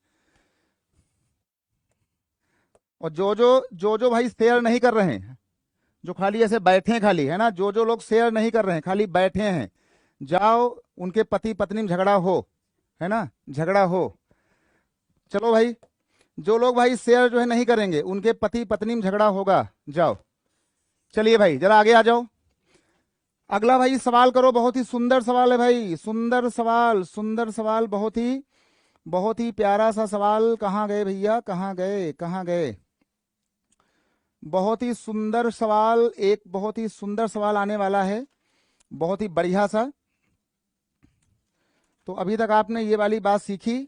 और जो जो भाई शेयर नहीं कर रहे हैं, जो खाली ऐसे बैठे हैं खाली है ना, जो जो लोग शेयर नहीं कर रहे हैं खाली बैठे हैं, जाओ उनके पति पत्नी में झगड़ा हो है ना, झगड़ा हो। चलो भाई, जो लोग भाई शेयर जो है नहीं करेंगे उनके पति पत्नी में झगड़ा होगा, जाओ। चलिए भाई, जरा आगे आ जाओ। अगला भाई सवाल करो, बहुत ही सुंदर सवाल है भाई, सुंदर सवाल, सुंदर सवाल, बहुत ही प्यारा सा सवाल। कहाँ गए भैया, कहाँ गए, कहाँ गए? बहुत ही सुंदर सवाल, एक बहुत ही सुंदर सवाल आने वाला है, बहुत ही बढ़िया सा। तो अभी तक आपने ये वाली बात सीखी।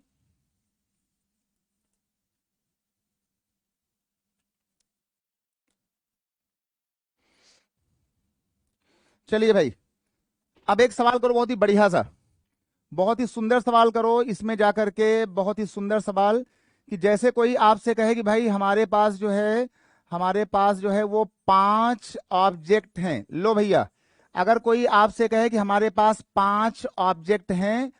चलिए भाई, अब एक सवाल करो बहुत ही बढ़िया सा, बहुत ही सुंदर सवाल करो इसमें जाकर के, बहुत ही सुंदर सवाल। कि जैसे कोई आपसे कहे कि भाई हमारे पास जो है, हमारे पास जो है वो 5 ऑब्जेक्ट हैं। लो भैया, अगर कोई आपसे कहे कि हमारे पास 5 ऑब्जेक्ट हैं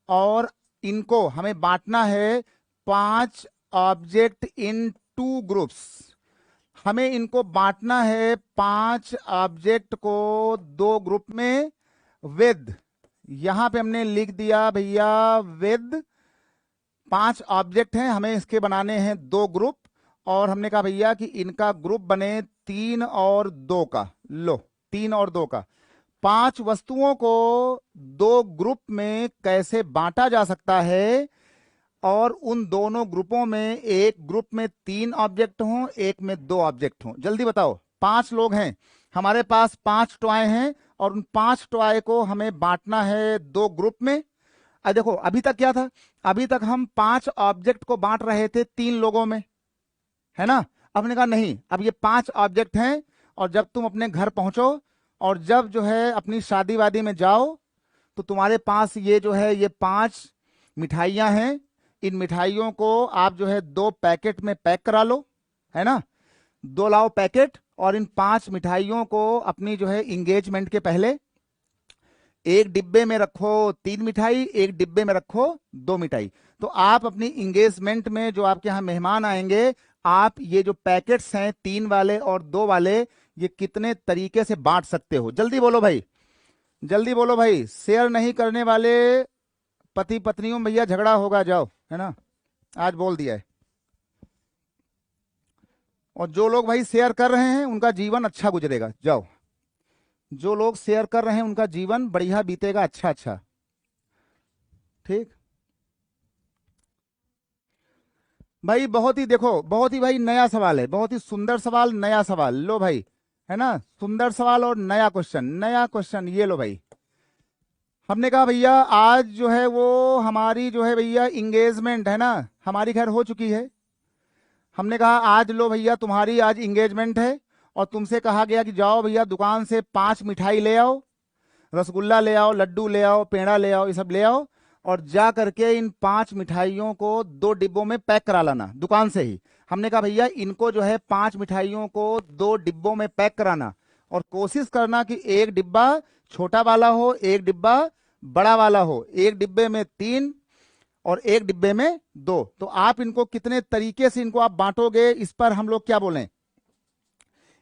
और इनको हमें बांटना है 5 ऑब्जेक्ट इन 2 ग्रुप्स, हमें इनको बांटना है 5 ऑब्जेक्ट को 2 ग्रुप में विद, यहां पे हमने लिख दिया भैया विद 5 ऑब्जेक्ट हैं, हमें इसके बनाने हैं 2 ग्रुप। और हमने कहा भैया कि इनका ग्रुप बने 3 और 2 का। लो, 3 और 2 का, 5 वस्तुओं को 2 ग्रुप में कैसे बांटा जा सकता है, और उन दोनों ग्रुपों में एक ग्रुप में 3 ऑब्जेक्ट हों, एक में 2 ऑब्जेक्ट हों। जल्दी बताओ, 5 लोग हैं, हमारे पास 5 टॉय हैं, और उन 5 टॉय को हमें बांटना है 2 ग्रुप में। देखो अभी तक क्या था, अभी तक हम 5 ऑब्जेक्ट को बांट रहे थे 3 लोगों में है ना। अब हमने कहा नहीं, अब ये 5 ऑब्जेक्ट हैं, और जब तुम अपने घर पहुंचो और जब जो है अपनी शादी वादी में जाओ, तो तुम्हारे पास ये जो है ये 5 मिठाइयां हैं। इन मिठाइयों को आप जो है 2 पैकेट में पैक करा लो है ना, 2 लाओ पैकेट, और इन 5 मिठाइयों को अपनी जो है इंगेजमेंट के पहले एक डिब्बे में रखो 3 मिठाई, एक डिब्बे में रखो 2 मिठाई। तो आप अपनी इंगेजमेंट में जो आपके यहाँ मेहमान आएंगे, आप ये जो पैकेट्स हैं 3 वाले और 2 वाले, ये कितने तरीके से बांट सकते हो? जल्दी बोलो भाई, जल्दी बोलो भाई। शेयर नहीं करने वाले पति पत्नियों में भैया झगड़ा होगा, जाओ है ना, आज बोल दिया है। और जो लोग भाई शेयर कर रहे हैं उनका जीवन अच्छा गुजरेगा, जाओ। जो लोग शेयर कर रहे हैं उनका जीवन बढ़िया बीतेगा, अच्छा अच्छा। ठीक भाई, बहुत ही देखो, बहुत ही भाई नया सवाल है, बहुत ही सुंदर सवाल, नया सवाल। लो भाई, है ना, सुंदर सवाल और नया क्वेश्चन, नया क्वेश्चन, ये लो भाई। हमने कहा भैया आज जो है वो हमारी जो है भैया इंगेजमेंट है ना, हमारी खैर हो चुकी है। हमने कहा आज लो भैया तुम्हारी आज इंगेजमेंट है, और तुमसे कहा गया कि जाओ भैया दुकान से 5 मिठाई ले आओ, रसगुल्ला ले आओ, लड्डू ले आओ, पेड़ा ले आओ, ये सब ले आओ, और जा करके इन 5 मिठाइयों को 2 डिब्बों में पैक करा लाना दुकान से ही। हमने कहा भैया इनको जो है 5 मिठाइयों को 2 डिब्बों में पैक कराना, और कोशिश करना कि एक डिब्बा छोटा वाला हो, एक डिब्बा बड़ा वाला हो, एक डिब्बे में 3 और एक डिब्बे में 2। तो आप इनको कितने तरीके से इनको आप बांटोगे, इस पर हम लोग क्या बोलें,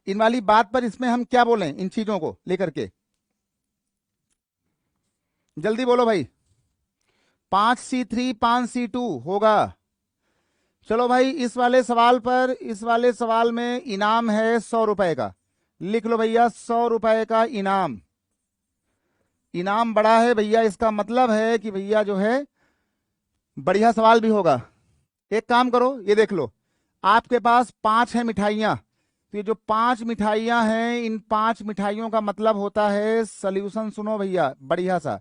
इन वाली बात पर इसमें हम क्या बोलें, इन चीजों को लेकर के जल्दी बोलो भाई। 5C3 5C2 होगा। चलो भाई, इस वाले सवाल पर, इस वाले सवाल में इनाम है 100 रुपए का। लिख लो भैया 100 रुपए का इनाम। इनाम बड़ा है भैया, इसका मतलब है कि भैया जो है बढ़िया सवाल भी होगा। एक काम करो, ये देख लो, आपके पास 5 है मिठाइयां, तो ये जो 5 मिठाइयां हैं, इन 5 मिठाइयों का मतलब होता है सॉल्यूशन। सुनो भैया बढ़िया सा,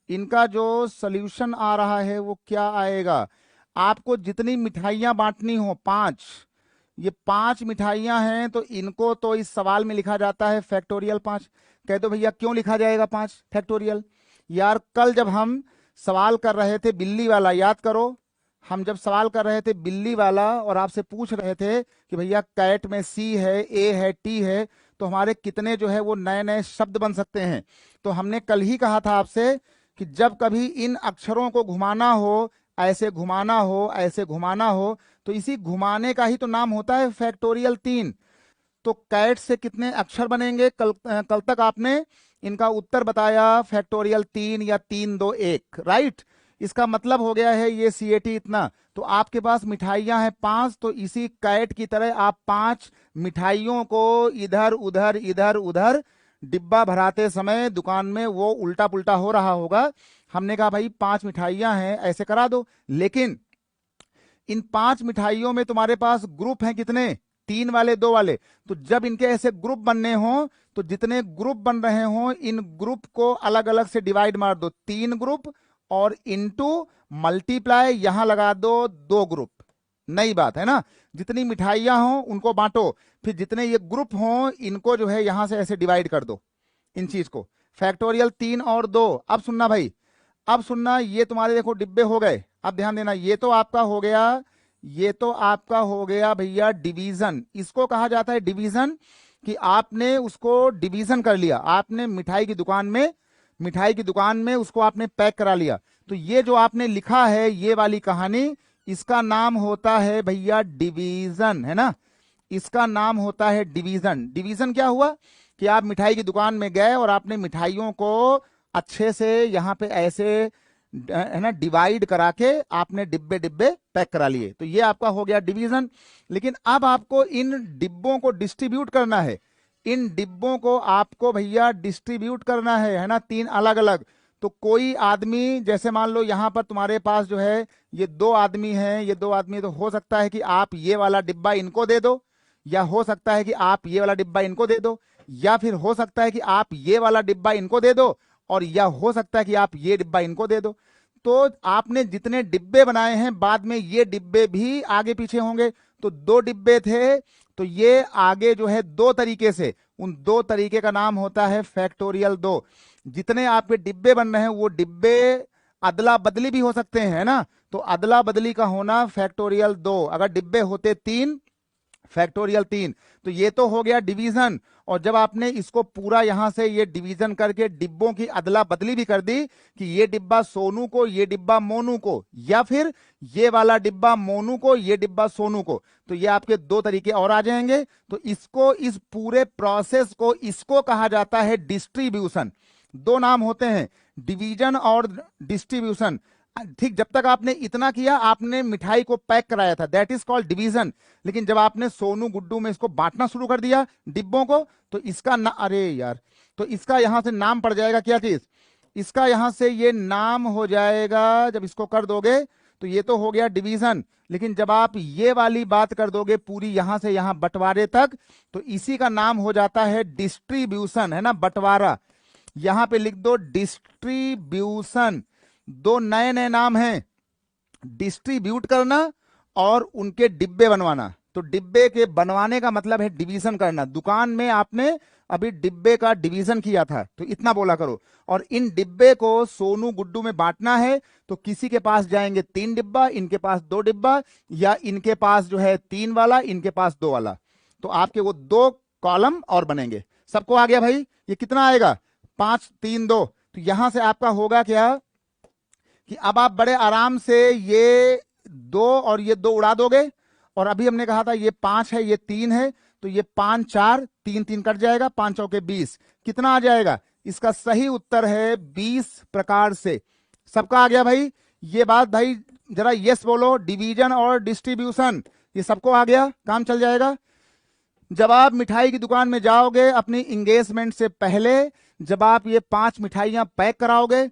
इनका जो सॉल्यूशन आ रहा है वो क्या आएगा। आपको जितनी मिठाइयां बांटनी हो 5, ये 5 मिठाइयां हैं, तो इनको तो इस सवाल में लिखा जाता है फैक्टोरियल 5। कह दो भैया क्यों लिखा जाएगा 5 फैक्टोरियल। यार कल जब हम सवाल कर रहे थे बिल्ली वाला, याद करो, हम जब सवाल कर रहे थे बिल्ली वाला और आपसे पूछ रहे थे कि भैया कैट में सी है, ए है, टी है, तो हमारे कितने जो है वो नए नए शब्द बन सकते हैं। तो हमने कल ही कहा था आपसे कि जब कभी इन अक्षरों को घुमाना हो, ऐसे घुमाना हो, ऐसे घुमाना हो, तो इसी घुमाने का ही तो नाम होता है फैक्टोरियल 3। तो कैट से कितने अक्षर बनेंगे, कल तक आपने इनका उत्तर बताया फैक्टोरियल 3 या 3 2 1, राइट। इसका मतलब हो गया है ये CAT इतना। तो आपके पास मिठाइयां हैं 5, तो इसी कैट की तरह आप 5 मिठाइयों को इधर उधर इधर उधर डिब्बा भराते समय दुकान में वो उल्टा पुल्टा हो रहा होगा। हमने कहा भाई 5 मिठाइयां हैं, ऐसे करा दो। लेकिन इन 5 मिठाइयों में तुम्हारे पास ग्रुप हैं कितने, 3 वाले 2 वाले। तो जब इनके ऐसे ग्रुप बनने हो, तो जितने ग्रुप बन रहे हो इन ग्रुप को अलग अलग से डिवाइड मार दो, 3 ग्रुप, और इनटू मल्टीप्लाई यहां लगा दो 2 ग्रुप। नई बात है ना, जितनी मिठाइयां हो उनको बांटो, फिर जितने ये ग्रुप हो इनको जो है यहां से ऐसे डिवाइड कर दो इन चीज को। फैक्टोरियल 3 और 2। अब सुनना भाई, अब सुनना, ये तुम्हारे देखो डिब्बे हो गए। अब ध्यान देना, ये तो आपका हो गया, ये तो आपका हो गया भैया डिवीजन। इसको कहा जाता है डिवीजन, कि आपने उसको डिवीजन कर लिया, आपने मिठाई की दुकान में, मिठाई की दुकान में उसको आपने पैक करा लिया। तो ये जो आपने लिखा है ये वाली कहानी, इसका नाम होता है भैया डिवीजन, है ना, इसका नाम होता है डिवीजन। डिवीजन क्या हुआ कि आप मिठाई की दुकान में गए और आपने मिठाइयों को अच्छे से यहां पे ऐसे है ना डिवाइड करा के आपने डिब्बे डिब्बे पैक करा लिए, तो ये आपका हो गया डिवीजन। लेकिन अब आपको इन डिब्बों को डिस्ट्रीब्यूट करना है, इन डिब्बों को आपको भैया डिस्ट्रीब्यूट करना है ना, 3 अलग अलग। तो कोई आदमी, जैसे मान लो यहां पर तुम्हारे पास जो है ये 2 आदमी हैं, ये 2 आदमी, तो हो सकता है कि आप ये वाला डिब्बा इनको दे दो, या हो सकता है कि आप ये वाला डिब्बा इनको दे दो, या फिर हो सकता है कि आप ये वाला डिब्बा इनको दे दो, और या हो सकता है कि आप ये डिब्बा इनको दे दो। तो आपने जितने डिब्बे बनाए हैं बाद में ये डिब्बे भी आगे पीछे होंगे। तो 2 डिब्बे थे, तो ये आगे जो है 2 तरीके से, उन 2 तरीके का नाम होता है फैक्टोरियल 2। जितने आपके डिब्बे बन रहे हैं वो डिब्बे अदला बदली भी हो सकते हैं ना, तो अदला बदली का होना फैक्टोरियल 2। अगर डिब्बे होते 3, फैक्टोरियल 3। तो ये तो हो गया डिवीजन। और जब आपने इसको पूरा यहां से ये डिवीजन करके डिब्बों की अदला बदली भी कर दी कि ये डिब्बा सोनू को, ये डिब्बा मोनू को, या फिर ये वाला डिब्बा मोनू को, ये डिब्बा सोनू को, तो ये आपके 2 तरीके और आ जाएंगे। तो इसको, इस पूरे प्रोसेस को, इसको कहा जाता है डिस्ट्रीब्यूशन। 2 नाम होते हैं, डिवीजन और डिस्ट्रीब्यूशन। ठीक, जब तक आपने इतना किया, आपने मिठाई को पैक कराया था, दैट इज कॉल्ड डिवीजन। लेकिन जब आपने सोनू गुड्डू में इसको बांटना शुरू कर दिया डिब्बों को, तो इसका ना, अरे यार, तो इसका यहां से नाम पड़ जाएगा क्या चीज, इसका यहां से ये नाम हो जाएगा। जब इसको कर दोगे तो ये तो हो गया डिवीजन, लेकिन जब आप ये वाली बात कर दोगे पूरी यहां से यहां बंटवारे तक, तो इसी का नाम हो जाता है डिस्ट्रीब्यूशन, है ना, बंटवारा। यहां पे लिख दो डिस्ट्रीब्यूशन। दो नए नए नाम हैं, डिस्ट्रीब्यूट करना और उनके डिब्बे बनवाना। तो डिब्बे के बनवाने का मतलब है डिवीजन करना। दुकान में आपने अभी डिब्बे का डिवीजन किया था, तो इतना बोला करो। और इन डिब्बे को सोनू गुड्डू में बांटना है, तो किसी के पास जाएंगे 3 डिब्बा, इनके पास 2 डिब्बा, या इनके पास जो है 3 वाला, इनके पास 2 वाला। तो आपके वो 2 कॉलम और बनेंगे। सबको आ गया भाई? ये कितना आएगा? 5 3 2। तो यहां से आपका होगा क्या कि अब आप बड़े आराम से ये 2 और ये 2 उड़ा दोगे। और अभी हमने कहा था ये 5 है, ये 3 है, तो ये 5 4 3 3 कट जाएगा, 5 चौके 20। कितना आ जाएगा? इसका सही उत्तर है 20 प्रकार से। सबका आ गया भाई? ये बात भाई जरा यस बोलो, डिवीजन और डिस्ट्रीब्यूशन, ये सबको आ गया, काम चल जाएगा। जब आप मिठाई की दुकान में जाओगे अपनी इंगेजमेंट से पहले, जब आप ये 5 मिठाइयां पैक कराओगे,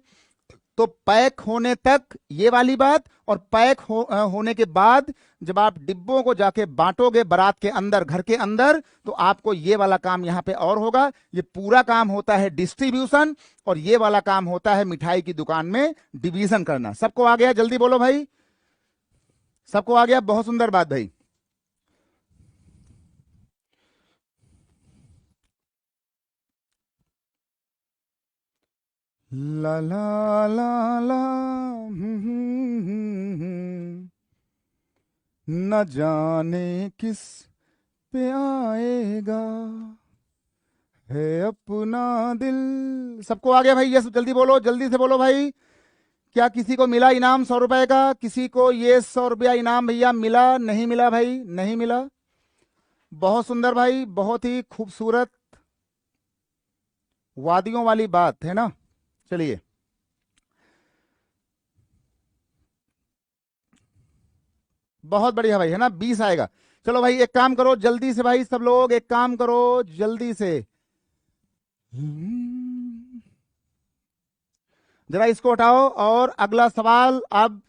तो पैक होने तक ये वाली बात, और पैक होने के बाद जब आप डिब्बों को जाके बांटोगे बारात के अंदर, घर के अंदर, तो आपको ये वाला काम यहां पे और होगा। ये पूरा काम होता है डिस्ट्रीब्यूशन, और ये वाला काम होता है मिठाई की दुकान में डिवीजन करना। सबको आ गया? जल्दी बोलो भाई। सबको आ गया? बहुत सुंदर बात भाई। ला ला ला ला, न जाने किस पे आएगा है अपना दिल। सबको आ गया भाई? यस, जल्दी बोलो, जल्दी से बोलो भाई। क्या किसी को मिला इनाम 100 रुपए का? किसी को ये 100 रुपया इनाम भैया मिला? नहीं मिला भाई? नहीं मिला। बहुत सुंदर भाई, बहुत ही खूबसूरत वादियों वाली बात है ना। चलिए, बहुत बढ़िया भाई, है ना, 20 आएगा। चलो भाई एक काम करो जल्दी से भाई, सब लोग एक काम करो जल्दी से। जरा इसको हटाओ और अगला सवाल। अब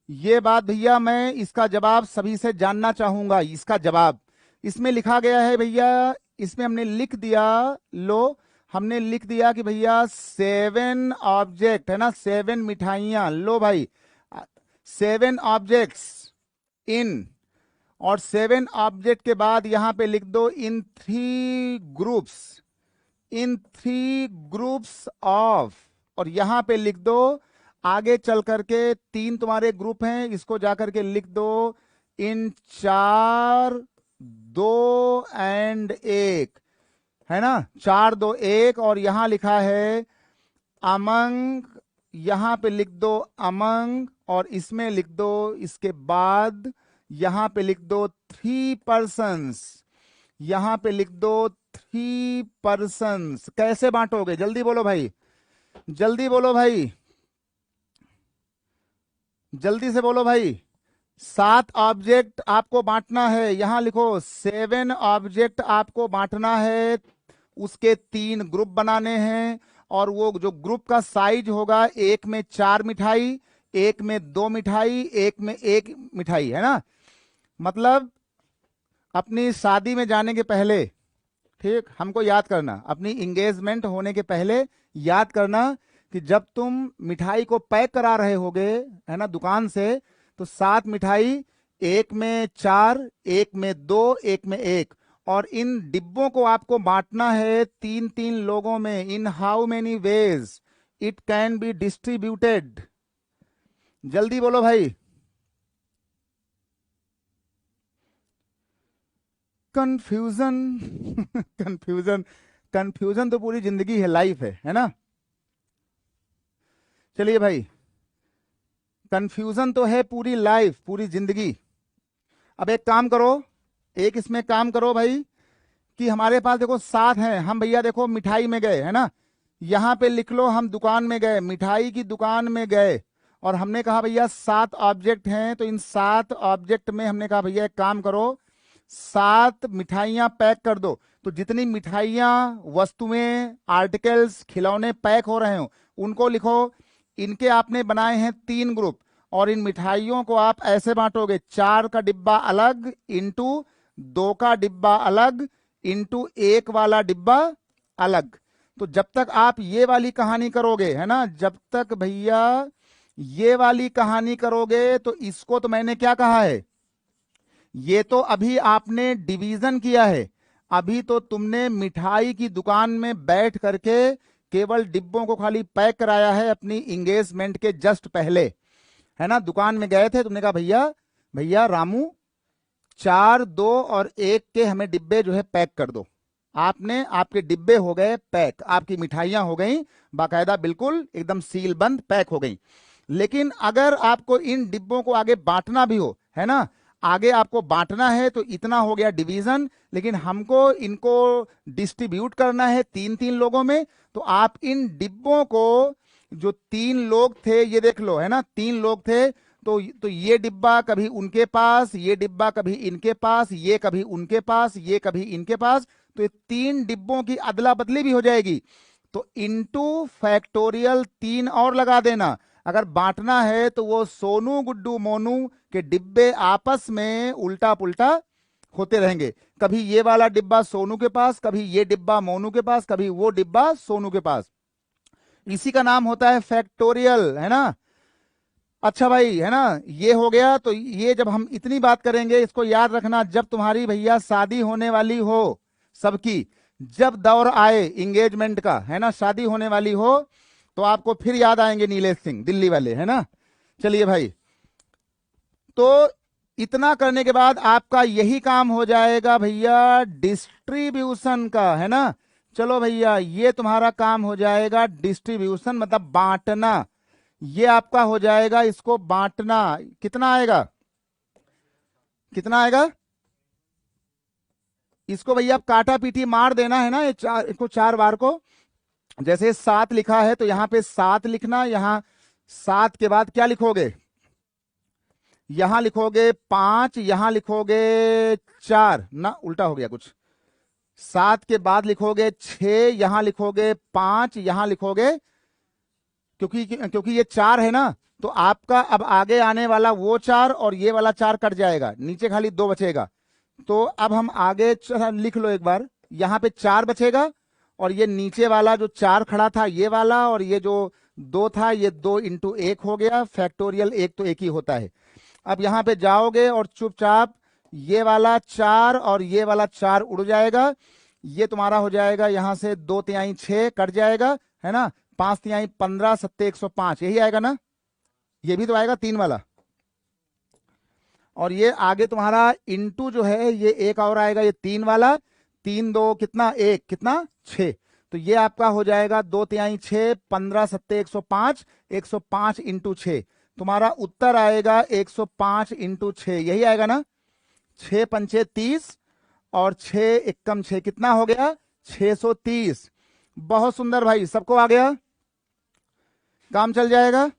ये बात भैया मैं इसका जवाब सभी से जानना चाहूंगा। इसका जवाब इसमें लिखा गया है भैया, इसमें हमने लिख दिया, लो हमने लिख दिया कि भैया 7 ऑब्जेक्ट, है ना, 7 मिठाइयां। लो भाई 7 ऑब्जेक्ट्स इन, और 7 ऑब्जेक्ट के बाद यहां पे लिख दो इन 3 ग्रुप्स, इन 3 ग्रुप्स ऑफ, और यहां पे लिख दो आगे चल करके 3 तुम्हारे ग्रुप हैं, इसको जाकर के लिख दो इन 4 2 एंड 1, है ना, 4 2 1। और यहां लिखा है अमंग, यहां पे लिख दो अमंग, और इसमें लिख दो, इसके बाद यहां पे लिख दो 3 पर्सन्स, यहां पे लिख दो 3 पर्सन्स। कैसे बांटोगे? जल्दी बोलो भाई, जल्दी बोलो भाई, जल्दी से बोलो भाई। 7 ऑब्जेक्ट आपको बांटना है, यहां लिखो 7 ऑब्जेक्ट आपको बांटना है, उसके 3 ग्रुप बनाने हैं, और वो जो ग्रुप का साइज होगा, एक में 4 मिठाई, एक में 2 मिठाई, एक में 1 मिठाई, है ना। मतलब अपनी शादी में जाने के पहले, ठीक, हमको याद करना, अपनी इंगेजमेंट होने के पहले याद करना कि जब तुम मिठाई को पैक करा रहे होगे, है ना, दुकान से, तो 7 मिठाई, एक में 4, एक में 2, एक में 1, और इन डिब्बों को आपको बांटना है 3 3 लोगों में। In how many ways it can be distributed? जल्दी बोलो भाई। कंफ्यूजन कंफ्यूजन, कंफ्यूजन तो पूरी जिंदगी है, लाइफ है ना। चलिए भाई, कंफ्यूजन तो है पूरी लाइफ, पूरी जिंदगी। अब एक काम करो, एक इसमें काम करो भाई, कि हमारे पास देखो 7 हैं हम भैया, देखो मिठाई में गए, है ना, यहां पे लिख लो हम दुकान में गए, मिठाई की दुकान में गए, और हमने कहा भैया 7 ऑब्जेक्ट हैं, तो इन 7 ऑब्जेक्ट में हमने कहा भैया एक काम करो, 7 मिठाइयां पैक कर दो। तो जितनी मिठाइयां, वस्तुएं, आर्टिकल्स, खिलौने पैक हो रहे हो, उनको लिखो। इनके आपने बनाए हैं 3 ग्रुप, और इन मिठाइयों को आप ऐसे बांटोगे, 4 का डिब्बा अलग इंटू 2 का डिब्बा अलग इंटू 1 वाला डिब्बा अलग। तो जब तक आप ये वाली कहानी करोगे, है ना, जब तक भैया ये वाली कहानी करोगे, तो इसको तो मैंने क्या कहा है, ये तो अभी आपने डिवीजन किया है। अभी तो तुमने मिठाई की दुकान में बैठ करके केवल डिब्बों को खाली पैक कराया है अपनी इंगेजमेंट के जस्ट पहले, है ना। दुकान में गए थे, तुमने कहा भैया भैया रामू 4, 2 और 1 के हमें डिब्बे जो है पैक कर दो। आपने, आपके डिब्बे हो गए पैक, आपकी मिठाइयां हो गई बाकायदा बिल्कुल एकदम सील बंद पैक हो गई। लेकिन अगर आपको इन डिब्बों को आगे बांटना भी हो, है ना, आगे आपको बांटना है, तो इतना हो गया डिवीजन, लेकिन हमको इनको डिस्ट्रीब्यूट करना है 3-3 लोगों में। तो आप इन डिब्बों को, जो 3 लोग थे, ये देख लो, है ना, 3 लोग थे, तो ये डिब्बा कभी उनके पास, ये डिब्बा कभी इनके पास, ये कभी उनके पास, ये कभी इनके पास, तो ये 3 डिब्बों की अदला बदली भी हो जाएगी। तो इंटू फैक्टोरियल 3 और लगा देना। अगर बांटना है तो वो सोनू गुड्डू मोनू के डिब्बे आपस में उल्टा पुल्टा होते रहेंगे। कभी ये वाला डिब्बा सोनू के पास, कभी ये डिब्बा मोनू के पास, कभी वो डिब्बा सोनू के पास। इसी का नाम होता है फैक्टोरियल, है ना। अच्छा भाई, है ना, ये हो गया। तो ये जब हम इतनी बात करेंगे, इसको याद रखना, जब तुम्हारी भैया शादी होने वाली हो सबकी, जब दौर आए इंगेजमेंट का, है ना, शादी होने वाली हो, तो आपको फिर याद आएंगे नीलेश सिंह दिल्ली वाले, है ना। चलिए भाई, तो इतना करने के बाद आपका यही काम हो जाएगा भैया डिस्ट्रीब्यूशन का, है ना। चलो भैया, ये तुम्हारा काम हो जाएगा डिस्ट्रीब्यूशन, मतलब बांटना। ये आपका हो जाएगा, इसको बांटना। कितना आएगा, कितना आएगा, इसको भैया आप काटा पीटी मार देना, है ना, ये 4, इसको 4 बार को। जैसे 7 लिखा है तो यहां पे 7 लिखना, यहां 7 के बाद क्या लिखोगे, यहां लिखोगे 5, यहां लिखोगे 4 ना, उल्टा हो गया कुछ। 7 के बाद लिखोगे 6, यहां लिखोगे 5, यहां लिखोगे, क्योंकि ये 4 है ना, तो आपका अब आगे आने वाला वो 4 और ये वाला 4 कट जाएगा, नीचे खाली 2 बचेगा। तो अब हम आगे लिख लो एक बार, यहां पे 4 बचेगा, और ये नीचे वाला जो 4 खड़ा था ये वाला, और ये जो 2 था ये 2 इंटू 1 हो गया। फैक्टोरियल 1 तो 1 ही होता है। अब यहां पे जाओगे और चुपचाप ये वाला 4 और ये वाला 4 उड़ जाएगा। ये तुम्हारा हो जाएगा, यहां से 2 तिहाई 6 कट जाएगा, है ना, 5 तिहाई 15, 7 105, यही आएगा ना। ये भी तो आएगा 3 वाला, और ये आगे तुम्हारा इंटू जो है ये 1 और आएगा, ये 3 वाला। 3 2 कितना, 1 कितना 6। तो ये आपका हो जाएगा 2 तिहाई 6, 15 7 105, 105 इंटू 6। तुम्हारा उत्तर आएगा 105 इंटू 6, यही आएगा ना। 6 पंचे 30 और 6 एकम 6, कितना हो गया, 630। बहुत सुंदर भाई, सबको आ गया, काम चल जाएगा।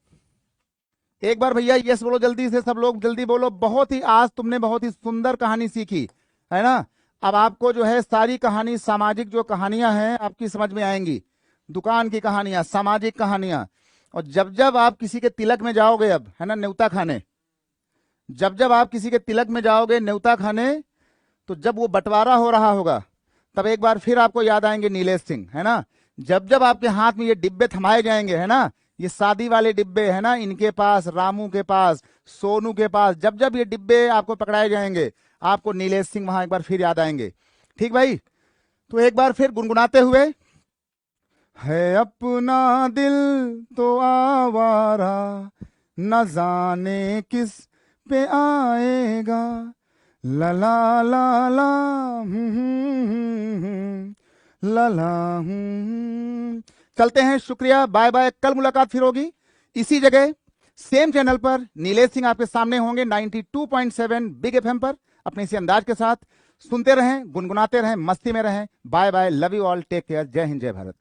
एक बार भैया यस बोलो जल्दी से, सब लोग जल्दी बोलो। बहुत ही, आज तुमने बहुत ही सुंदर कहानी सीखी, है ना। अब आपको जो है सारी कहानी, सामाजिक जो कहानियां हैं आपकी समझ में आएंगी, दुकान की कहानियां, सामाजिक कहानियां। और जब जब आप किसी के तिलक में जाओगे, अब है ना, न्योता खाने, जब जब आप किसी के तिलक में जाओगे न्योता खाने, तो जब वो बंटवारा हो रहा होगा, तब एक बार फिर आपको याद आएंगे नीलेश सिंह, है ना। जब जब आपके हाथ में ये डिब्बे थमाए जाएंगे, है ना, ये शादी वाले डिब्बे, है ना, इनके पास, रामू के पास, सोनू के पास, जब जब ये डिब्बे आपको पकड़ाए जाएंगे, आपको नीलेश सिंह वहां एक बार फिर याद आएंगे। ठीक भाई, तो एक बार फिर गुनगुनाते हुए, है अपना दिल तो आवारा, न जाने किस पे आएगा, ला ला ला ला ला ला। चलते हैं, शुक्रिया, बाय बाय। कल मुलाकात फिर होगी इसी जगह, सेम चैनल पर। नीलेश सिंह आपके सामने होंगे 92.7 बिग एफएम पर, अपने इसी अंदाज के साथ। सुनते रहें, गुनगुनाते रहें, मस्ती में रहें। Bye bye, love you all, take care, जय हिंद, जय भारत।